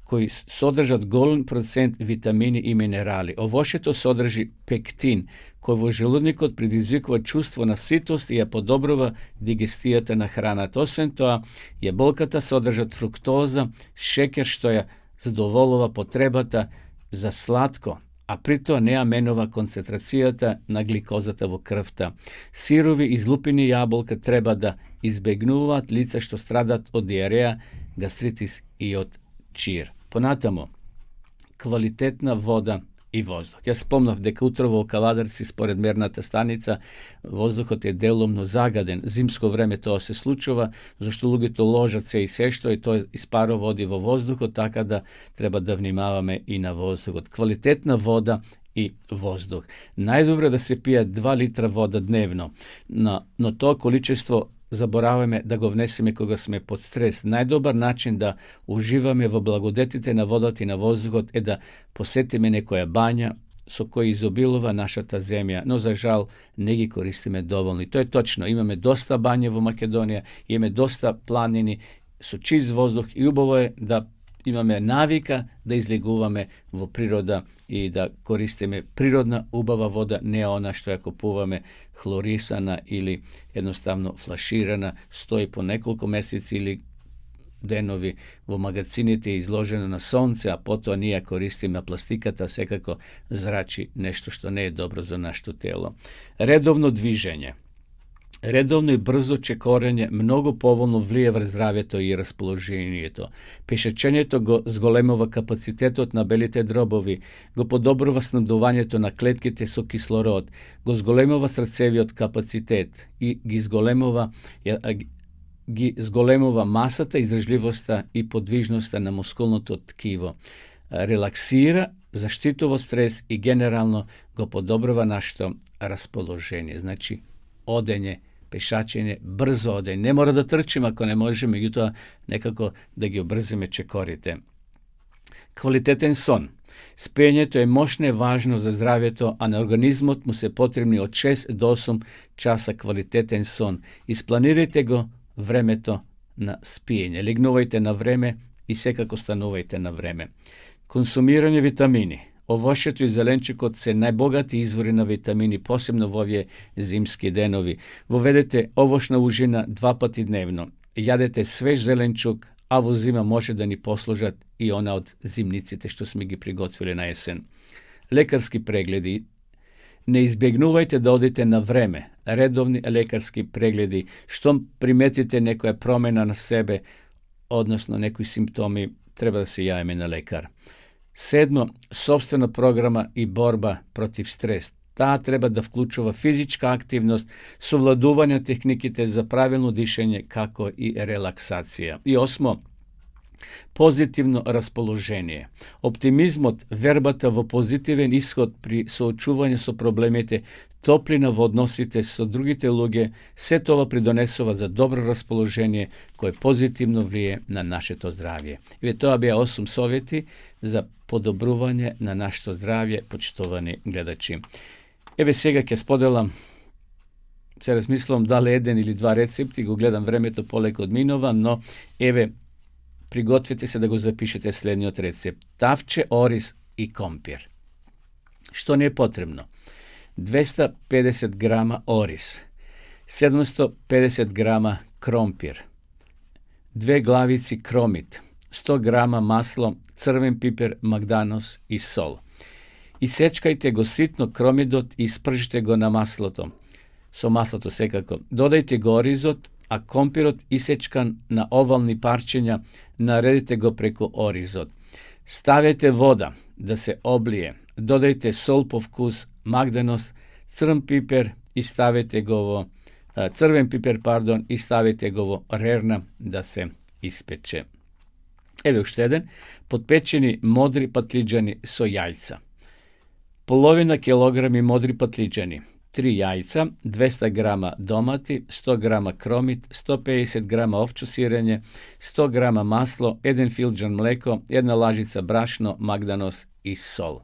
кои содржат голем процент витамини и минерали. Овошето содржи пектин, кој во желудникот предизвикува чувство на ситост и ја подобрува дигестијата на храната. Освен тоа, јаболката содржат фруктоза, шеќер што ја задоволува потребата за сладко, а при тоа не ја менува концентрацијата на гликозата во крвта. Сирови и злупини јаболка треба да избегнуваат лица што страдат од диареја, гастритис и од чир. Понатамо, квалитетна вода и воздух. Јас спомнав дека утрово во Каладарци, според мерната станица, воздухот е делумно загаден. Зимско време тоа се случува, зашто луѓето ложат се и се што и тоа испарува води во воздухот, така да треба да внимаваме и на воздухот. Квалитетна вода и воздух. Најдобро да се пие 2 литра вода дневно, но тоа количество zaboravаме да го внесеме кога сме под стрес. Најдобар начин да уживаме во благодетите на водата и на воздухот е да посетиме некоја бања со кој изобилува нашата земја, но за жал не ги користиме доволно. И тоа е точно, имаме доста бања во Македонија, имаме доста планини со чист воздух и убаво е да имаме навика да излегуваме во природа и да користиме природна убава вода, не она што ја купуваме хлорисана или едноставно флаширана, стои по неколку месеци или денови во магазините изложено на сонце, а потоа ние користиме пластиката, секако зрачи нешто што не е добро за нашето тело. Редовно движење. Редовно и брзо чекорење многу поволно влие врз здравјето и расположението. Пешачењето го зголемува капацитетот на белите дробови, го подобрува снабдувањето на клетките со кислород, го зголемува срцевиот капацитет и ги зголемува масата, издржливоста и подвижноста на мускулното ткиво. Релаксира, заштитува стрес и генерално го подобрува нашето расположение. Значи, одење, пешачење, брзо одење. Не мора да трчиме ако не можеме, меѓутоа некако да ги обрзиме чекорите. Квалитетен сон. Спењето е мощно и важно за здравјето, а на организмот му се потребни од 6 до 8 часа квалитетен сон. Испланирајте го времето на спиење. Легнувајте на време и секако станувајте на време. Консумирање витамини. Овошјето и зеленчукот се најбогати извори на витамини, посебно во овие зимски денови. Воведете овошна ужина 2 пати дневно. Јадете свеж зеленчук, а во зима може да ни послужат и она од зимниците што сме ги приготвили на есен. Лекарски прегледи. Не избегнувајте да одите на време. Редовни лекарски прегледи. Штом приметите некоја промена на себе, односно некои симптоми, треба да се јавиме на лекар. 7. Собствена програма и борба против стрес. Таа треба да вклучува физичка активност, совладување техниките за правилно дишење, како и релаксација. И 8. Позитивно расположение. Оптимизмот, вербата во позитивен исход при соочување со проблемите, топлина во односите со другите луѓе, се тоа придонесува за добро расположение кое позитивно влие на нашето здравје. И тоа беа 8 совети за подобрување на нашето здравје, почитувани гледачи. Еве сега ќе споделам, се размислувам дали 1 или 2 рецепти, го гледам времето полеко одминува, но еве пригответе се да го запишете следниот рецепт. Тавче, ориз и компир. Што не е потребно? 250 грама ориз, 750 грама кромпир, 2 главици кромит, 100 грама масло, црвен пипер, магданос и сол. Исечкајте го ситно кромидот и испржите го на маслото. Со маслото секако. Додајте го оризот, а компирот исечкан на овални парчиња наредите го преку оризот. Ставете вода да се облие. Додајте сол по вкус, магданос, црвен пипер и ставете го во и ставите го во рерна да се испече. Еве уште еден, подпечени модри патлиџани со јајца. Половина килограми модри патлиџани, 3 јајца, 200 грама домати, 100 грама кромит, 150 грама овчо сирење, 100 грама масло, 1 филџан млеко, 1 лажица брашно, магданос и сол.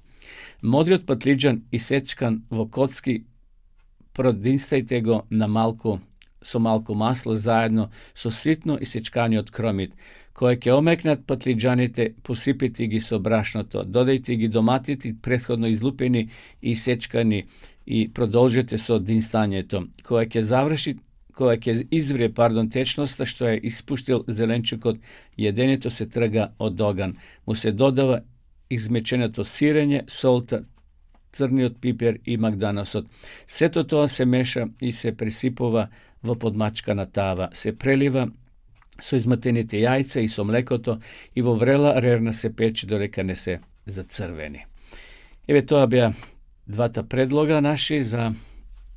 Модриот патлиџан исечкан во коцки, продинстајте го на со малку масло заедно со ситно исечканиот кромит. Кога ќе омекнат патлиџаните, посипите ги со брашното, додајте ги доматите претходно излупени и исечкани и продолжете со динстањето. Кога ќе изврие течноста што е испуштил зеленчукот, јадењето се трга од оган. Му се додава измеченото сирење, солта, црниот пипер и магданосот. Сето тоа се меша и се пресипува во подмачкана тава. Се прелива со изматените јајца и со млекото и во врела рерна се пече додека не се зацрвени. Еве тоа беа двата предлога наши за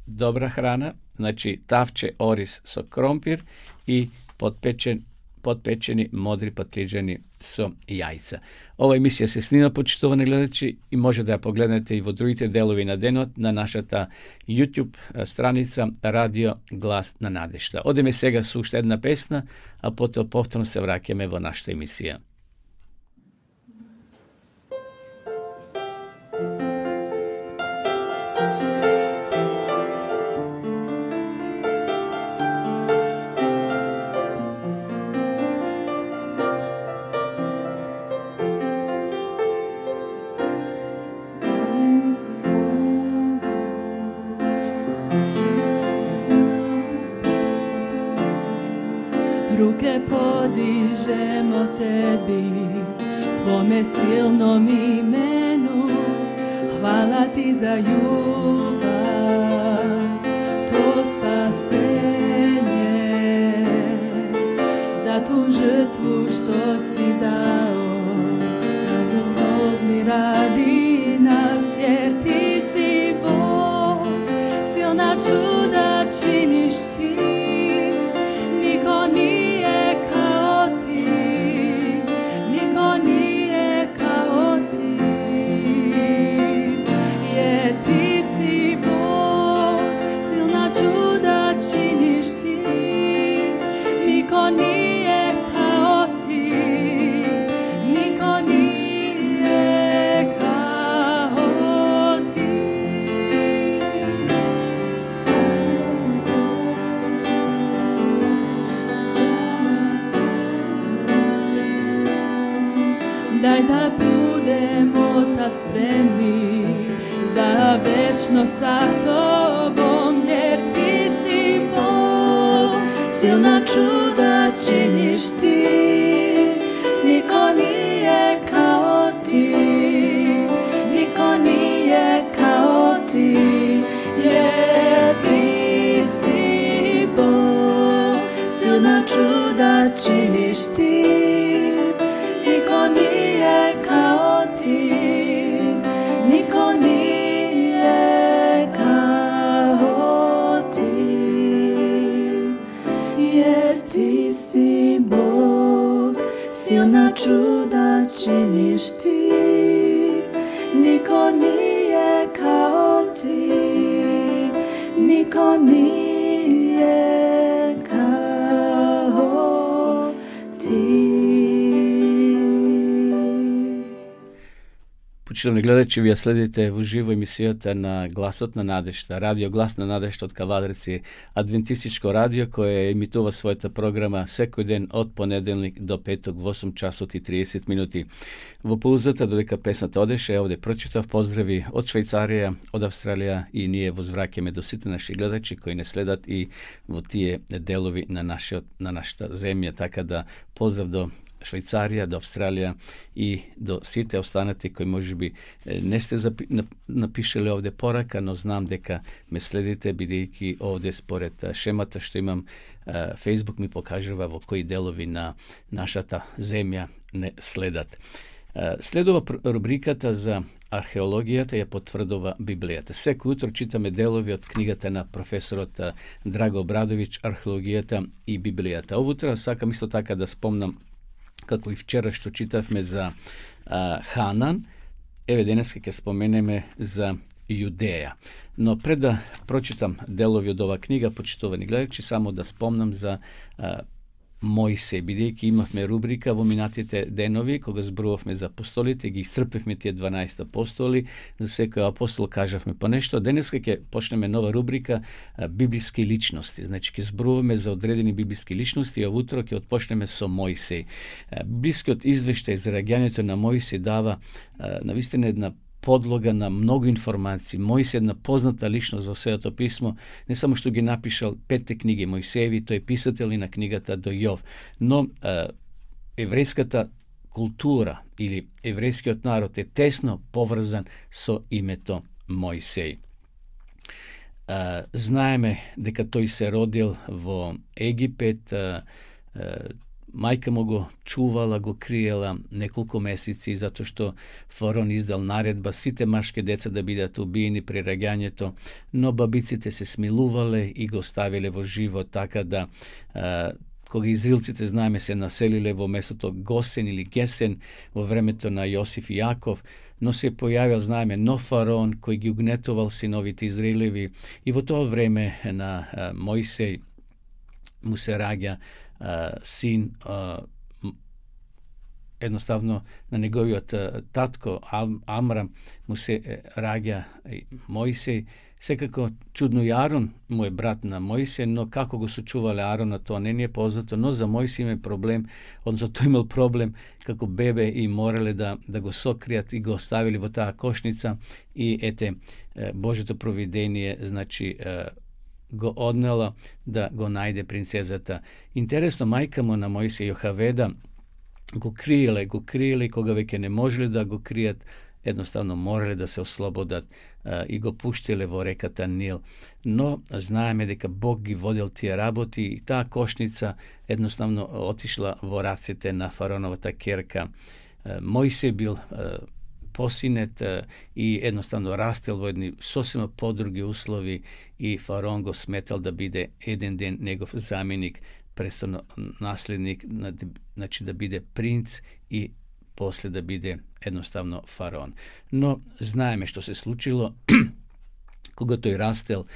добра храна, значи тавче ориз со кромпир и подпечени модри патлиџани со јајца. Ова емисија се снима, почитувани гледачи, и може да ја погледнете и во другите делови на денот на нашата YouTube страница Радио Глас на надежта. Одеме сега со уште една песна, а потоа повторно се враќаме во нашата емисија. Ruke podižemo tebi, tvome silnom imenu, hvala ti za ljubav, to spasenje, za tu žrtvu što si dao, na ljubovni radi nas, jer ti si Bog, silna čuda činiš ti, niko nije kao ti, niko nije kao ti, jer ti si Bog, silna čuda činiš ti, niko nije kao ti, niko nije kao ti. Daj da budemo tad spremni za večno sa tobom, jer ti si Bog, silna čuda činiš ti, niko nije kao ti, niko nije kao ti, jer ti si Bog, silna čuda činiš ti, niko nije kao ti, niko nije kao ti, jer ti si Bog, silna čuda činiš ti, niko nije kao ti, niko nije kao ti. Почитувани гледачи, вие следите во живо емисијата на Гласот на надежта, Радио Глас на надежта од Кавадарци, адвентистичко радио кое емитува својата програма секој ден од понеделник до петок во 8 часот и 30 минути. Во паузата, додека песната одеше, овде прочитав поздрави од Швајцарија, од Австралија, и ние возвраќаме до сите наши гледачи кои не следат и во тие делови на нашата земја, така да поздрав до Швајцарија, до Австралија и до сите останати кои можеби не сте напишале овде порака, но знам дека ме следите, бидејќи овде според шемата што имам, Facebook ми покажува во кои делови на нашата земја не следат. Следува рубриката за археологијата, ја потврдува Библијата. Секој утро читаме делови од книгата на професорот Драго Обрадовиќ, Археологијата и Библијата. Ову утро сакам исто така да спомнам, како и вчера што читавме за Ханан, еве денес ќе споменеме за Јудеја. Но пред да прочитам делови од ова книга, почитувани гледачи, само да спомнам за Мојсей, бидејќи имавме рубрика во минатите денови, кога зборувавме за апостолите, ги исцрпевме тие 12 апостоли, за секој апостол кажавме по нешто. Денеска ќе почнеме нова рубрика библиски личности. Значи ќе зборуваме за одредени библиски личности, а утро ќе отпочнеме со Мојсей. Библискиот извештај за раѓањето на Мојсей дава навистина една подлога на многу информации. Мојсей е една позната личност во Светото писмо, не само што ги напишал 5 книги Мојсееви, тој е писател и на книгата до Јов, но еврејската култура или еврејскиот народ е тесно поврзан со името Мојсей. Знаеме дека тој се родил во Египет, мајка му го чувала, го криела неколку месеци, затоа што фараон издал наредба сите машки деца да бидат убиени при раѓањето, но бабиците се смилувале и го ставиле во живот, така да кога израилците, знаеме, се населиле во местото Госен или Гесен во времето на Јосиф и Јаков, но се појавил, знаеме, нов фараон кој ги угнетувал синовите Израилеви и во тоа време на Мојсеј му се раѓа син, едноставно на неговиот татко Амрам му се раѓа Мојсеј. Секако чудно и Арон му е брат на Мојсеј, но како го сочувале Арона, тоа не ни е познато, но за Мојсеј има проблем, односно тој имал проблем како бебе и морале да го сокријат и го оставили во таа кошница и ете Божето провидение, значи го однела да го најде принцезата. Интересно, мајка му на Мојсеј Јохаведа го криеле и кога веќе не можеле да го кријат, едноставно морале да се ослободат и го пуштиле во реката Нил. Но знаеме дека Бог ги водел тие работи и таа кошница едноставно отишла во раците на фараоновата керка. Мојсеј бил посинет и едноставно растел во едни сосема подруги услови и фараон го сметал да биде еден ден негов заменик, престано наследник, значи да биде принц и после да биде едноставно фараон. Но знаеме што се случило кога тој растел,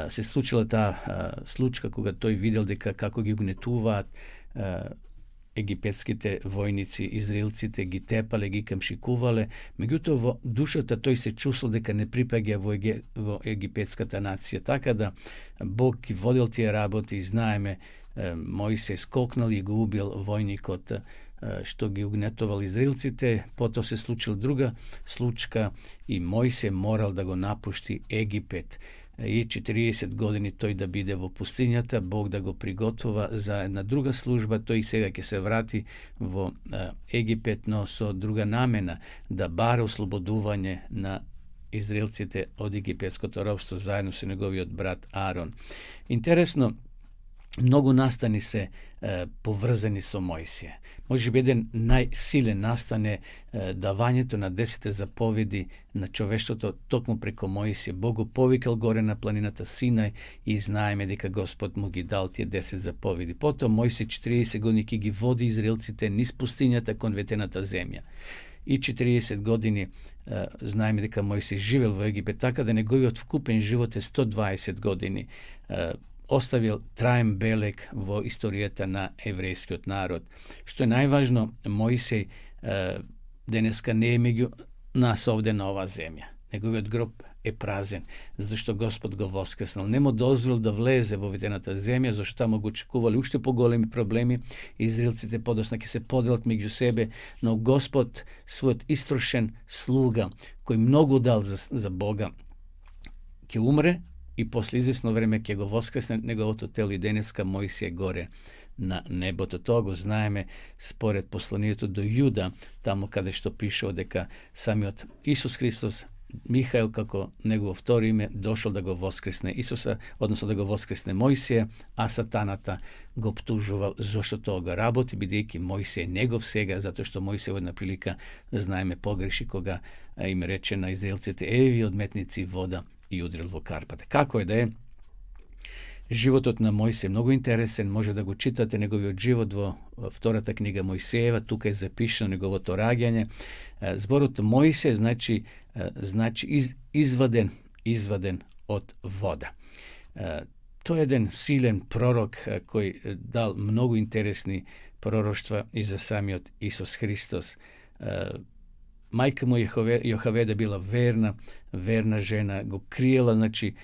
се случила таа случка кога тој видел дека како ги угнетуваат египетските војници, израелците ги тепале, ги камшикувале, меѓутоа во душата тој се чувствувал дека не припаѓа во египетската нација. Така да Бог ги водел тие работи и знаеме, Мојсеј скокнал и го убил војникот што ги угнетувал израелците. Потоа се случила друга случка и Мојсеј морал да го напушти Египет. И 40 години тој да биде во пустињата, Бог да го приготвува за една друга служба. Тој сега ќе се врати во Египет, но со друга намена, да бара ослободување на израелците од египетското робство заедно со неговиот брат Арон. Интересно, многу настани се поврзани со Мојсија. Може би еден најсилен настане давањето на 10 заповеди на човештвото токму преко Мојсија. Бог го повикал горе на планината Синај и знаеме дека Господ му ги дал тие 10 заповеди. Потоа Мојсија 40 години ќе ги води израелците низ пустињата кон ветената земја. И 40 години знаеме дека Мојсија живел во Египет, така да неговиот вкупен живот е 120 години. Оставил траен белег во историјата на еврејскиот народ. Што е најважно, Мојсеј денеска не е меѓу нас овде на оваа земја. Неговиот гроб е празен, зашто Господ го воскреснал. Не му дозволил да влезе во ветената земја, зашто таму го очекували уште поголеми проблеми. Израелците подосна ќе се поделат меѓу себе, но Господ својот истрошен слуга, кој многу дал за Бога, ќе умре и после известно време ќе го воскресне неговото тело и денеска Мојсија горе на небото. Тоа го знаеме според посланието до Јуда, таму каде што пишува дека самиот Исус Христос, Михаил како негово второ име, дошол да го воскресне Исуса, односно да го воскресне Мојсија, а сатаната го оптужувал зошто тоа го работи, бидејќи Мојсија е негов сега, затоа што Мојсија во една прилика, знаеме, погреши кога им рече на израелците: еви одметници вода, и удрил во карпата. Како е да е, животот на Мојсеј многу интересен, може да го читате неговиот живот во втората книга Мојсеева, тука е запишано неговото раѓање. Зборот Мојсеј значи изваден од вода. Тој е еден силен пророк кој дал многу интересни пророштва и за самиот Исус Христос. Мајка му Јохаведа била верна жена, го криела, значи,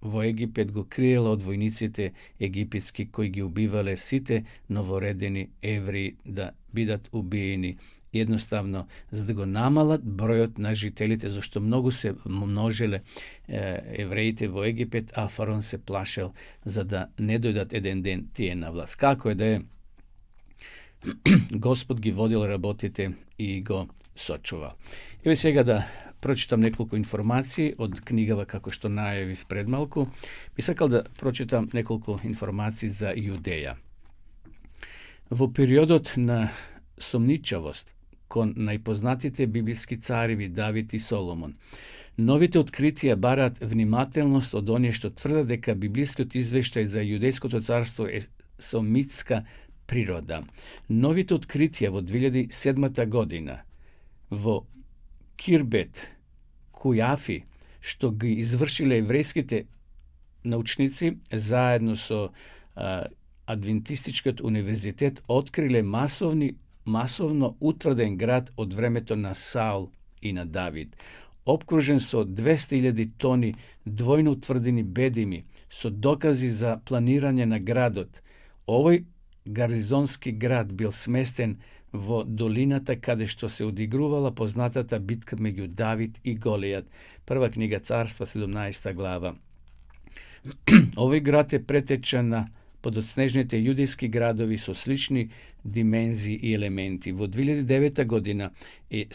во Египет го криела од војниците египетски кои ги убивале сите новоредени евреи да бидат убиени. Едноставно, за да го намалат бројот на жителите, зашто многу се множеле евреите во Египет, а фараон се плашел за да не дојдат еден ден тие на власт. Како е да е, Господ ги водил работите и го сочувал. Еве сега да прочитам неколку информации од книгава, како што најавив пред малку. Би сакал да прочитам неколку информации за Јудеја. Во периодот на сомничавост кон најпознатите библиски цареви Давид и Соломон, Новите откритија бараат внимателност од оние што тврдат дека библискиот извештај за јудејското царство е со митска природа. Новите откритија во 2007 година во Кирбет, Кујафи, што ги извршиле еврејските научници заедно со Адвентистичкиот универзитет, откриле масовно утврден град од времето на Саул и на Давид, обкружен со 200.000 тони двојно утврдени бедими, со докази за планирање на градот. Овој гарнизонски град бил сместен во долината каде што се одигрувала познатата битка меѓу Давид и Голијат. Прва книга Царства, 17 глава. Овој град е претеча на подоцнежните јудејски градови со слични димензии и елементи. Во 2009 година е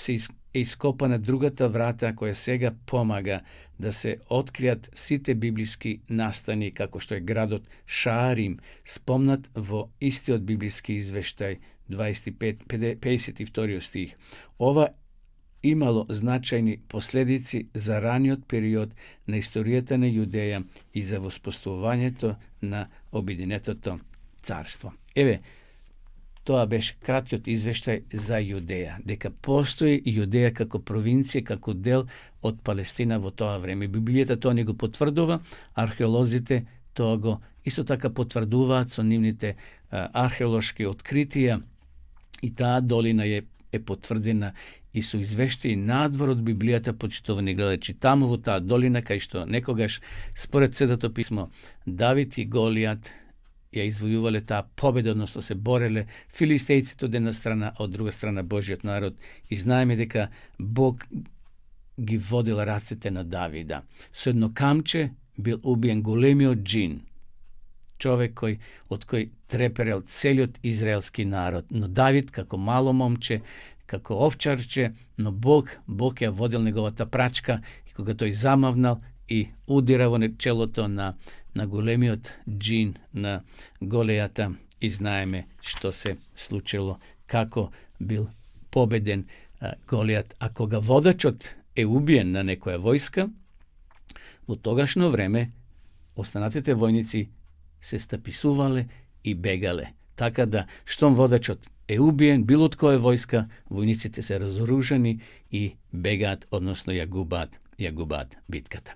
ископана другата врата која сега помага да се откријат сите библиски настани, како што е градот Шаарим, спомнат во истиот библиски извештај 52 стих. Ова имало значајни последици за раниот период на историјата на Јудеја и за воспоставувањето на Обединетото царство. Еве, тоа беше краткиот извештај за Јудеја, дека постои Јудеја како провинција, како дел од Палестина во тоа време. Библијата тоа не го потврдува, археолозите тоа го исто така потврдуваат со нивните археолошки откритија, и таа долина е потврдена и со извештаи надвор од Библијата, почитувани гледачи. Таму во таа долина, кај што некогаш, според Светото писмо, Давид и Голијат ја извојувале таа победа, односно се бореле филистејците од една страна, а од друга страна Божиот народ. И знаеме дека Бог ги водил рацете на Давида. Со едно камче бил убиен големиот джин, човек од кој треперел целиот израелски народ. Но Давид, како мало момче, како овчарче, но Бог ја водил неговата прачка, и кога тој замавнал и удира во челото на големиот джин, на Голијата, и знаеме што се случило, како бил победен Голијат. А кога водачот е убиен на некоја војска, во тогашно време останатите војници се стаписувале и бегале. Така да, штом водачот е убиен, било од која војска, војниците се разоружени и бегаат, односно ја губаат битката.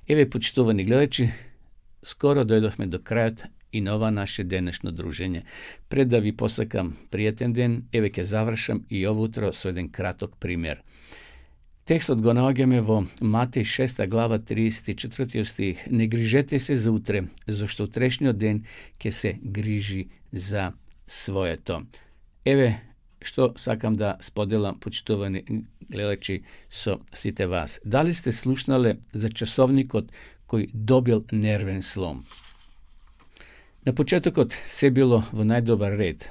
Еве, почитувани гледачи, скоро дојдовме до крајот и на ова наше денешно дружење. Пред да ви посакам пријатен ден, еве ќе завршам и ово утро со еден краток пример. Текстот го наоѓаме во Матеј 6 глава 34 стих. Не грижете се за утре, зашто утрешниот ден ќе се грижи за своето. Еве што сакам да споделам, почитувани гледачи, со сите вас. Дали сте слушнале за часовникот кој добил нервен слом? На почетокот се било во најдобар ред.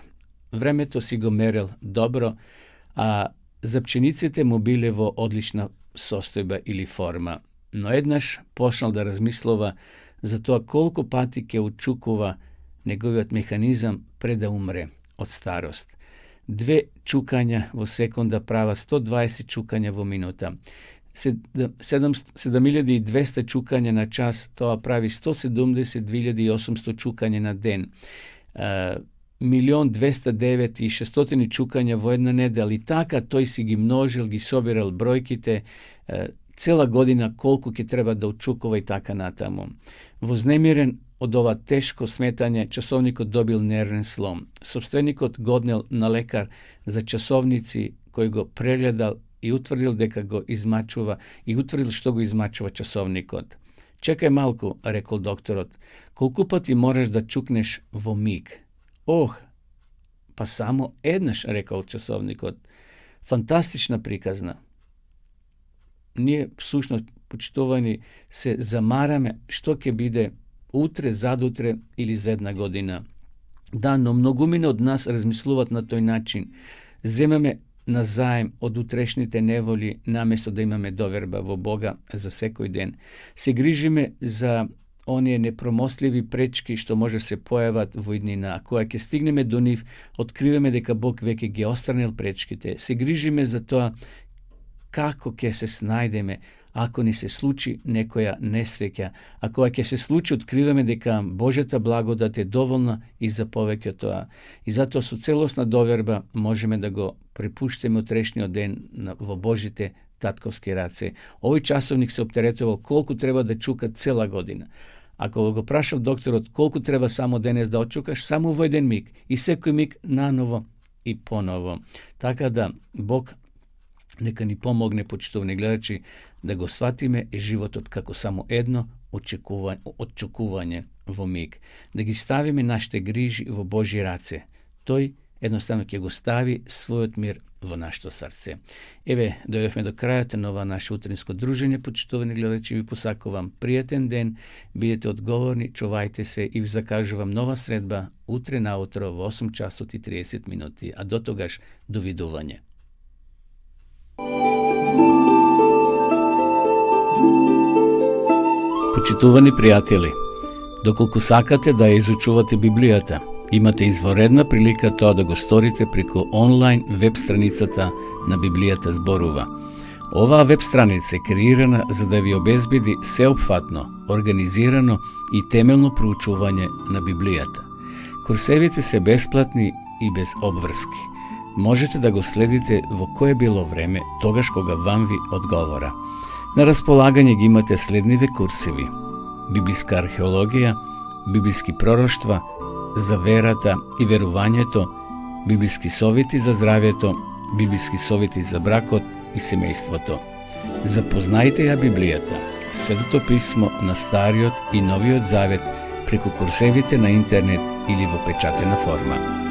Времето си го мерел добро, а запчениците му биле во одлична состојба или форма. Но еднаш почнал да размислува за тоа колку пати ќе учукува неговиот механизам пред да умре од старост. 2 чукања во секунда права 120 чукања во минута. 7200 чукања на час, тоа прави 172.800 чукања на ден. 1.209.600 чукања во една недела. И така тој си ги множил, ги собирал бројките, цела година колку ќе треба да учукува и така натаму. Вознемирен од ова тешко сметање, часовникот добил нервен слом. Собственикот годнел на лекар за часовници, кој го прегледал и утврдил дека го измачува, и утврдил што го измачува часовникот. Чекај малку, рекол докторот, колку пати можеш да чукнеш во миг? Ох, па само еднаш, рекол часовникот. Фантастична приказна. Ние, всушност, почитувани, се замараме што ќе биде утре, задутре или за една година. Да, но многумина од нас размислуваат на тој начин. Земеме на заем од утрешните неволи, наместо да имаме доверба во Бога за секој ден. Се грижиме за оние непромостливи пречки што може се појават во иднина. А кога ќе стигнеме до нив, откриваме дека Бог веќе ги отстранил пречките. Се грижиме за тоа како ќе се снајдеме, ако ни се случи некоја несреќа, а кога ќе се случи, откриваме дека Божјата благодат е доволна и за повеќе од тоа. И затоа со целосна доверба можеме да го препуштиме утрешниот ден во Божите татковски раце. Овој часовник се оптеретувал колку треба да чука цела година. Ако го прашав докторот колку треба само денес да очукаш, само во еден миг и секој миг наново и поново. Така да Бог нека ни помогне, почитувани гледачи, да го сватиме животот како само едно отчукување во миг. Да ги ставиме нашите грижи во Божји раце. Тој едноставно ќе го стави својот мир во нашето срце. Еве, дојдовме до крајот на ова наше утринско дружење, почитувани гледачи, ви посакувам пријатен ден, бидете одговорни, чувајте се и ви закажувам нова средба утре наутро во 8 часот и 30 минути, а до тогаш довидување. Почитувани пријатели, доколку сакате да ја изучувате Библијата, имате изворедна прилика тоа да го сторите преку онлайн веб страницата на Библијата зборува. Оваа веб страница е креирана за да ви обезбеди сеопфатно, организирано и темелно проучување на Библијата. Курсевите се бесплатни и без обврски. Можете да го следите во кое било време, тогаш кога вам ви одговора. На располагање ги имате следниве курсеви: библиска археологија, библиски пророштва, за верата и верувањето, библиски совети за здравјето, библиски совети за бракот и семејството. Запознајте ја Библијата, Светото писмо на Стариот и Новиот Завет преку курсевите на интернет или во печатена форма.